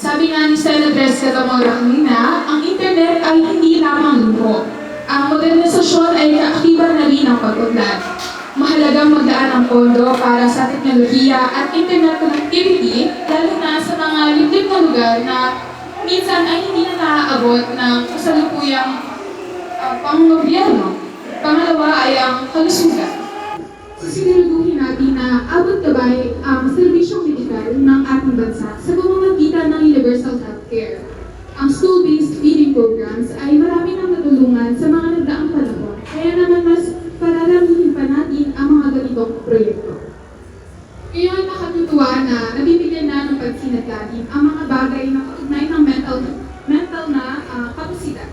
Sabi nga ni Senatress Catamora kanina, ang internet ay hindi lamang luho. Ang modernisasyon ay kaaktiban na rin ng pag-unlad. Mahalagang magdaan ng pondo para sa teknolohiya at internet connectivity, lalo na sa mga liblib na lugar na minsan ay hindi na naaabot ng kasalukuyang pang-gobyerno. Pangalawa ay ang kalusugan. Sisiguraduhin natin na abot gabay ang serbisyong medikal ng ating bansa sa pamamagitan ng universal healthcare. Ang school-based feeding programs ay marami nang natulungan sa mga nagdaang panahon, kaya naman mas pararamihin pa natin ang mga ganitong proyekto. Ngayon, nakatutuwa na nabibigyan na ng pansin at lalim ang mga bagay na kaugnay ng mental na kapasidad.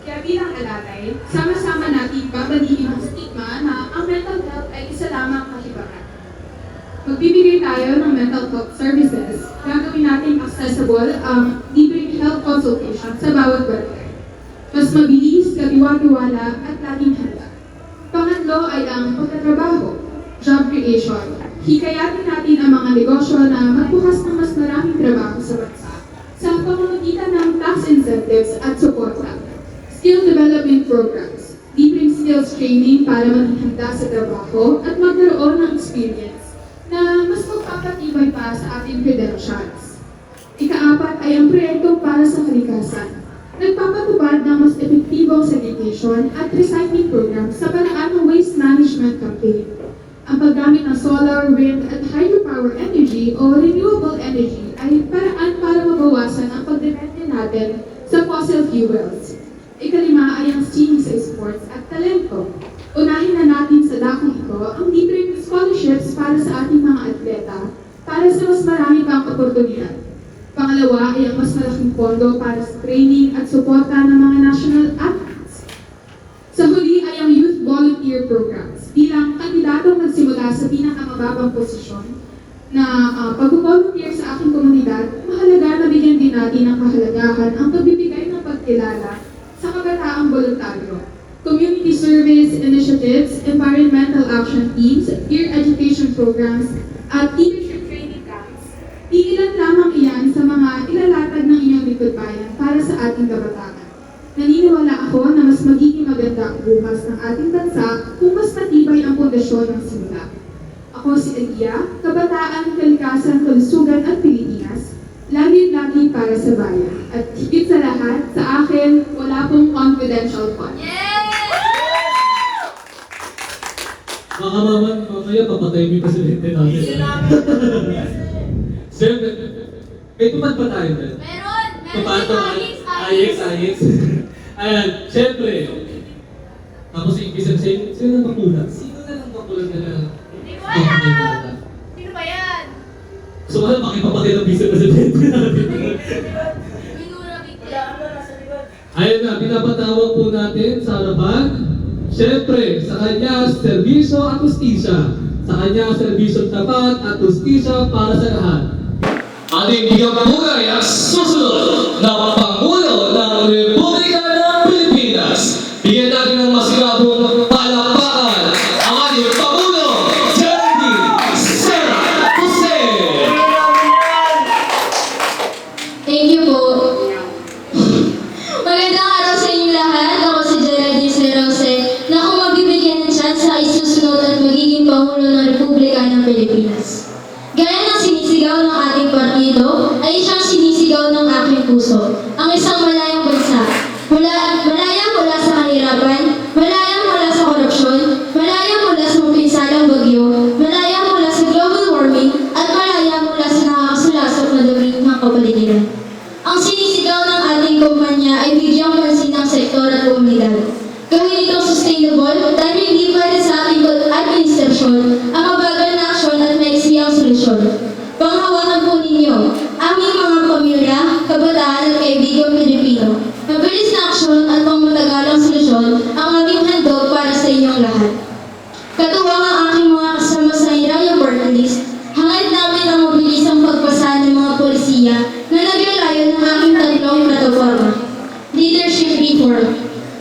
Kaya bilang alalay, sama-sama natin babaliin ang stigma na ang mental health ay isa lamang kahibangan. Magbibigay tayo ng mental health services. Gagawin natin accessible ang libreng health consultation sa bawat barangay. Mas mabilis, katiwa-tiwala at laging handa. Pangatlo ay ang pagtatrabaho, job creation. Hikayatin natin ang mga negosyo na magbukas ng mas maraming trabaho sa bansa sa pamamagitan ng tax incentives at suporta. Skill development programs, libreng skills training para maging handa sa trabaho at magkaroon ng experience na mas magpapatibay pa sa ating credentials. Ika-apat ay ang proyekto para sa kalikasan. Nagpapatupad ng mas epektibong sanitation at recycling programs sa paraan ng waste management campaign. Ang paggamit ng solar, wind, at hydropower energy o renewable energy ay paraan para mabawasan ang pagdepende natin sa fossil fuels. Ikalima ay ang STEAM sa sports at talento. Unahin na natin sa dakong ito ang libreng scholarships para sa ating mga atleta para sa mas marami pang oportunidad. Pangalawa ay ang mas malaking pondo para sa training at suporta ng mga national athletes. Sa huli ay ang youth volunteer programs. Bilang kandidatong nagsimula sa pinakamababang posisyon na pag-volunteer sa aking komunidad, mahalaga na bigyan din natin ng kahalagahan ang pagbibigay ng pagkilala sa kabataang voluntaryo. Community service initiatives, environmental action teams, peer education programs, at leadership training camps. Di ilan lamang iyan sa mga ilalatag ng inyong likod bayan para sa ating kabataan. Naniniwala ako na mas magiging maganda ang bukas ng ating bansa kung mas matibay ang pundasyon ng simula. Ako si Elia, Kabataan, Kalikasan, Kalusugan at Pilipinas, lagi-lagi para sa bayan. At higit sa lahat, sa akin, wala pong confidential fund. Mga mamaya papatay mo yung presidente namin. Siyempre, may tupad pa tayo ba? Meron! Tupad Meron pa si ayos. Ayan, siyempre. Tapos yung isang sino na makulat? Sino na nang makulat na Hindi ko alam! So ano, pakipapatid ang vice presidente natin. Ayun na, pinapatawag po natin sa harapan. Siyempre, sa kanya, serbisyo at justisya. Sa kanya, serbisyo tapat at justisya para sa lahat. Ating bigyan pugay ang susunod na Pangulo ng Republika ng Pilipinas. Bigyan natin ng masigabong palakpakan ang ating Pangulo, Geraldine Sara Jose. Thank you po. Magandang araw sa inyo lahat. Ako si Geraldine Serose na kung mabibigyan ng chance ay susunod at magiging Pangulo ng Republika ng Pilipinas. Gaya ng sinisigaw ng ating partido, ay siyang sinisigaw ng aking puso. Ang isang malayang bansa. Malayang mula sa kahirapan, malayang mula sa korupsyon, malayang mula sa mapinsalang bagyo, malayang mula sa global warming, at malayang mula sa nakakasulasok na dumi ng kapaligiran. Ang sinisigaw ng ating kumpanya ay bigyang pansin ng sektor at komunidad. Gawin itong sustainable dahil hindi pwede sa ating administrasyon ang mabagal na aksyon at maiksiyang solusyon. Panghawakan po ninyo, aming mga pamilya, kabataan at kaibigang Pilipino. Mabilis na aksyon at pangmatagalang solusyon ang aming handog para sa inyong lahat. Katuwang ang aking mga kasama sa Hiraya Party List, hangad namin ang mabilisang pagpasa ng mga polisiya na naglalayo ng aking tatlong plataforma. Leadership Reform,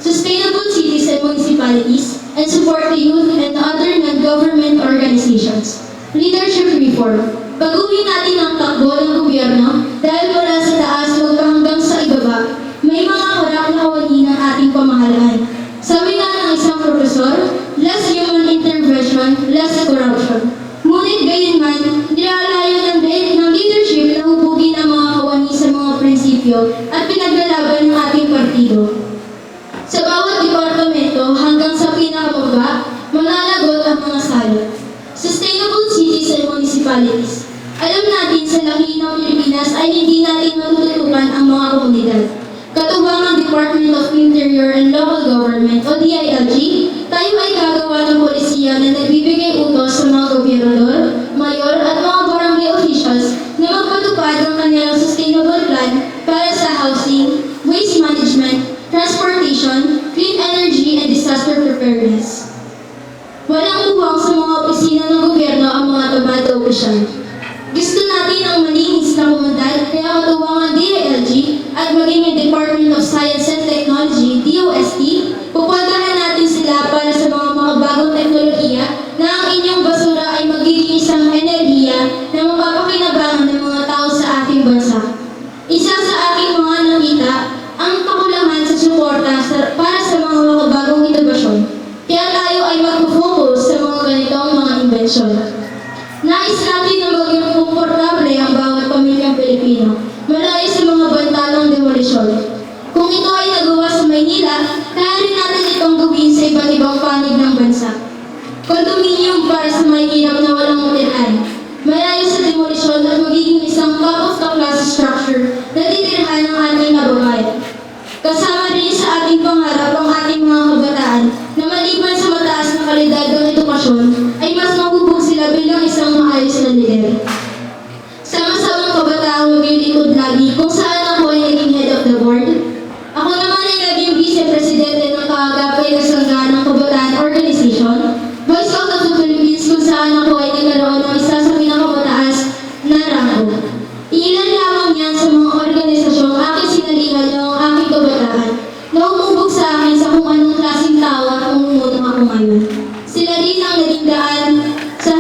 Sustainable Cities and Municipalities, and support the youth and other non-government organizations. Leadership Reform, baguhin natin ang takbo ng gobyerno dahil mula sa taas hanggang sa ibaba, may mga kurak na kawani ng ating pamahalaan. Sabi nga ng isang profesor, less human intervention, less corruption. Ngunit gayunman, nilalayo ng leadership na hubugin ang mga kawani sa mga prinsipyo at pinaglalaban ng ating partido. Sa bawat departamento hanggang sa pinakababa, malalagot ang mga salot. Sustainable Cities and Municipalities. Alam natin sa laki ng Pilipinas ay hindi natin matututukan ang mga komunidad. Katuwang ang Department of Interior and Local Government o DILG, tayo ay gagawa ng polisiya na nagbibigay utos sa mga gobernador, mayor at mga barangay officials na magpatupad ng kanilang sustainable plan para sa housing, waste management, transportation, clean energy, and disaster preparedness. Walang uwang sa mga opisina ng gobyerno ang mga tamad o opisyal. Gusto natin ang malinis na komunidad kaya katuwang ang DILG at maging yung Department of Science and Technology, DOST, pupuntahan natin sila para sa mga makabagong teknolohiya na ang inyong basura ay magiging isang enerhiya na mapapakinabangan ng mga tao sa ating bansa. Isa sa aking mga nakita ang kakulangan sa suporta para sa mga makabagong inobasyon. Kaya tayo ay mag-focus sa mga ganitong mga invensyon. Nais natin na maging komportable ang bawat pamilyang Pilipino, malayo sa mga banta ng demolisyon. Kung ito ay nagawa sa Maynila, kaya rin natin itong gawin sa iba't ibang panig ng bansa. Condominium para sa mahihirap na walang utirhan, malayo sa demolisyon at magiging isang top-of-the-class structure na titirhan ng ating kababayan. Kasama rin sa ating pangarap ang ating mga kabataan na maliban sa mataas na kalidad ng edukasyon ay mas mahubog sila bilang isang maayos na lider. Sama-samang kabataang maglilingkod lagi kung saan ako ay naging head of the board. Ako naman ay naging vice-presidente ng kaagapay na sangga ng Kabataan Organization, Voice Out of the Philippines kung saan ako ay nagkaroon ng isa sa pinakamataas na rangko. Ilan lamang yan sa mga organisasyong aking sinalihan noong aking kabataan na umubog sa akin sa kung anong klaseng tao at umumuno ako ngayon. Sila rin ang naging daan sa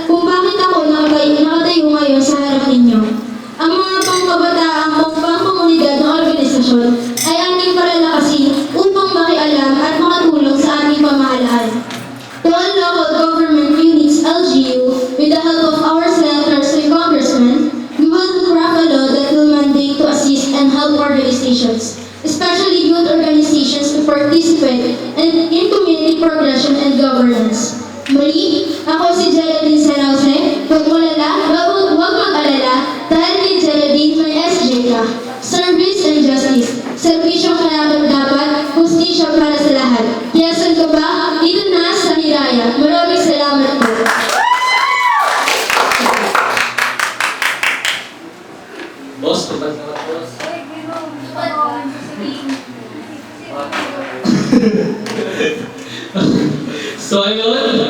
kung bakit ako nakatayo ngayon sa harap ninyo. Ang mga pangkabataang pangkomunidad na organisasyon ay ating palalakasin upang makialam at makatulong sa ating pamahalaan. To all local government units, LGU, with the help of our senators and congressmen, we will craft a law that will mandate to assist and help organizations, especially youth organizations, to participate in community progression and governance. Muli, ako si Geraldine Serose. Huwag mag-alala dahil kay Geraldine may SJ ka. Service and Justice. Serbisyong karapat-dapat, hustisya para sa lahat. Kaya saan ka ba? Dito na sa Hiraya. Maraming salamat po. So ayun,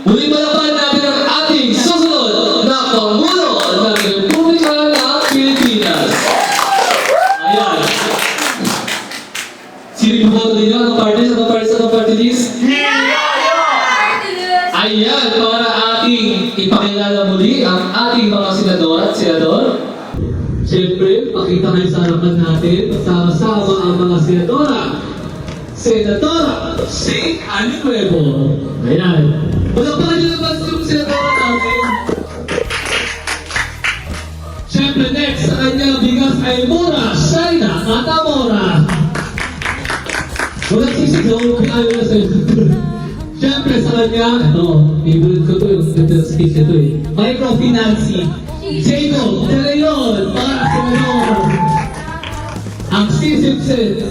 muli palaban natin ang ating susunod na Pangulo ng Republika ng Pilipinas. Ayan. Sino boto ninyo? Anong party list? Ayan, para ating ipakilala muli ang ating mga senador at senador. Siyempre, pakita kayo sa harapan natin, sama-sama ang mga senadora. Senadora Shane Annie Nuevo. Ayan. Wala pa kayo naman yung senadora natin. Siyempre, next sa kanya, bigas ay mura. Shaina Matamora. Walang sisigaw, ayaw na sa'yo. Siyempre sa kanya, favorite ko to yung speech ito eh. Microfinancing. Jacob De Leon, para sa senador. Ang sisipsin.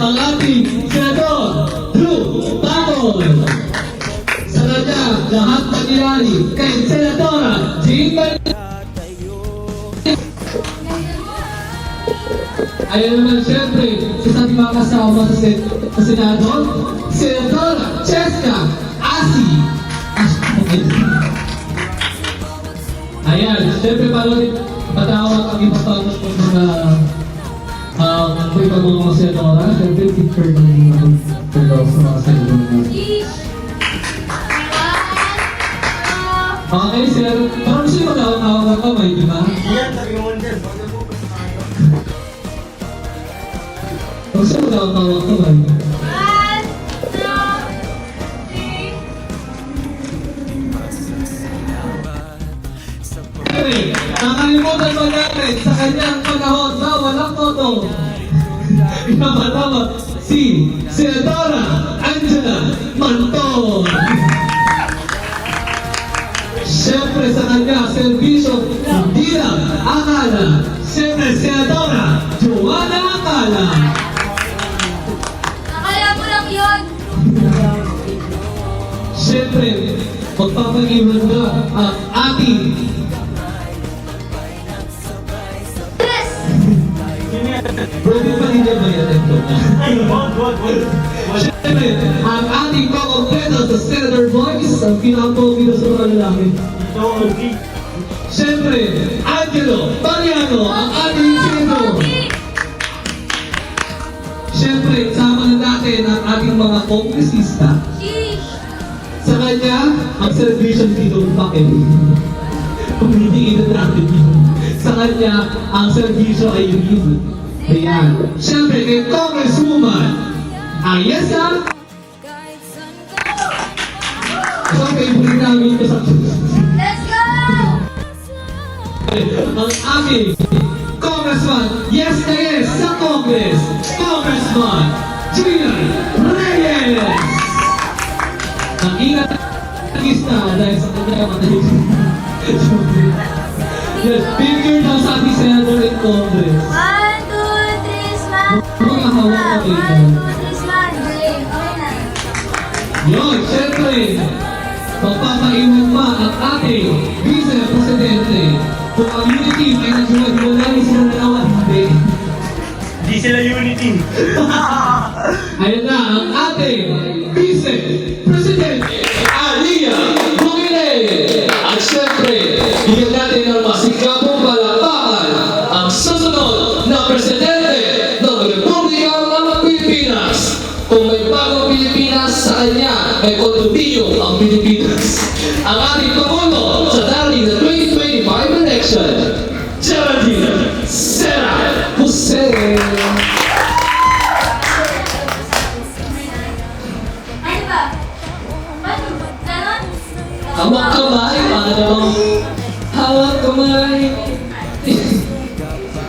Ang ating senador, Drew Patol. Sa kanya, lahat pag-ilali kay Senadora Jean Marie. Ayan naman siyempre, sa ating mga kasama sa Senado, Senadora Cheska Asi. Ayan, siyempre patawag ang iba pang mga senadora. Siyempre, picture ng mga senadora. Okay, sir. Parang siya magkakawag ng kamay, di ba? Yan, sabi mo dyan. Huwag siya magkakawag ng kamay. 1, 2, 3. Nakalimutan ba natin sa kanyang panahon na walang photo? Ipapatawa si Senadora Angela Manton. Siyempre sa kanya, servisyo, hindi lang akala. Siyempre, Senadora Joanna Akala. Nakala mo lang yun. Siyempre, magpapag-iwan na ang ating Broken pa rin ba yan ito? Siyempre, ang ating pang-kompleto sa Senator Voice, ang pinaka-pogino sa mga lalaki. Siyempre, Angelo Mariano, ang ating senador. Siyempre, sama na natin ang ating mga kongresista. Sa kanya, ang celebration dito bakit? Kung hindi ina natin yun. Sa kanya, ang servisyo ay yun. Ayan. Siyempre, kay Congresswoman Ayesa. Ito ang favorite namin ito sa Let's go! ang aming Congressman, yes na yes sa Congress, Congressman Gian Reyes. Ang ingat na dahil sa kanya matalik. Yes, picture daw sa ating Senator in Congress. 1, 2, 3, smile. Mga hawak ka 1, 2, 3, smile. Okay na. Yun, siyempre, magpapaiwan pa ang ating Vice Presidente. Kung ang unity ay naghiwalay sila dalawa, hindi. Hindi sila unity. Ayan na ang ating Vice Presidente, Alia Bugile. At siyempre, bigyan natin ng masigabong palakpakan ang susunod na Presidente ng Republika ng Pilipinas. Kung may bagong Pilipinas, sa kanya may kontribusyon ang Pilipinas. Ang ating Pangulo sa darating na 2025 election, Geraldine Sera Jose. Ano ba? Ano? Ganon? Hawak kamay, paano? Hawak kamay.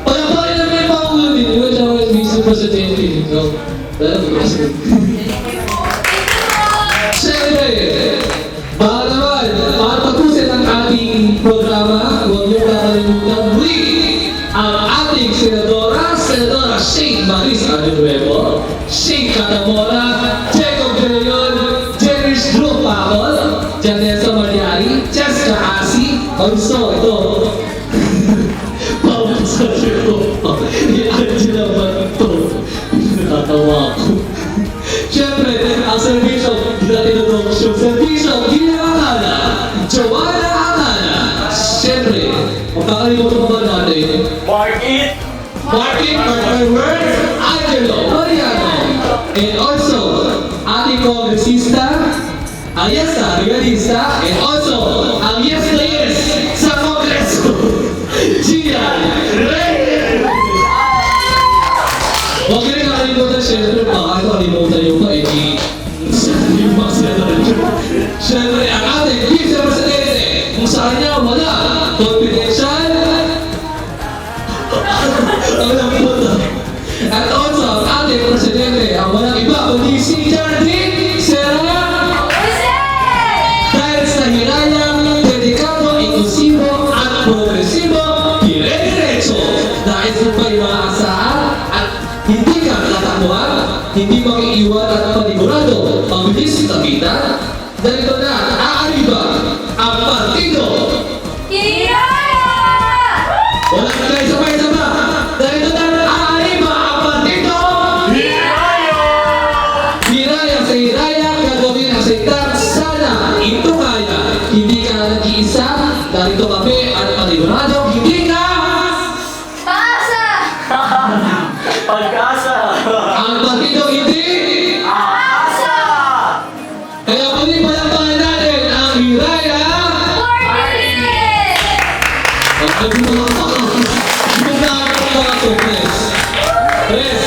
Pagkapakin na may Pangulo din, yun siya ang Vice Presidente dito. Siyempre, baka naman, patapusin ang ating programa, huwag niyo kakalimutan muli ang ating Senadora Shane Maris Anuevo, Shane Catamora, Jacob De Leon, Janice Drew Patol, Janessa Mariani, Cheska Asi, ito, Paul Sarito, ni Angela Manto, Natawa ako. Siyempre, ang servisyo, hindi natin tinutulong yung servisyo, ginakakala, Joanna Akala. Siyempre, magkakalimutan pa ba natin? Market, Mark Words, Angelo Mariano. And also, ating kongresista, ang yes na regalista, and also, ang yes na yes sa kongreso, Gian Reyes! Huwag ka rin nakalimutan, syempre, baka nakalimutan yung pa-edi. Yung mga senador. Syempre, ang ating Vice Presidente, kung saan niya wala, confidential, ang lamputa. At also, ang ating Presidente, ang walang iba, kundi si Jardine Serra. Dahil sa hirayang, dedikado, inklusibo, at progresibo, dire-diretso. Dahil sa may maaasahan at hindi ka tatakbuhan, hindi makiiwan at panigurado, mabilis sa kita. Dahil na, aariba ang partido. Wala na kayo sabay-saba. Dahil na, aariba ang partido. Hiraya sa hiraya, gagawin ang sitang sana ito kaya. Hindi ka nag-iisa, dahil kami at panigurado, hindi ka ang partido hindi kaya muli palampakan natin ang hiraya ang mga Pres Pres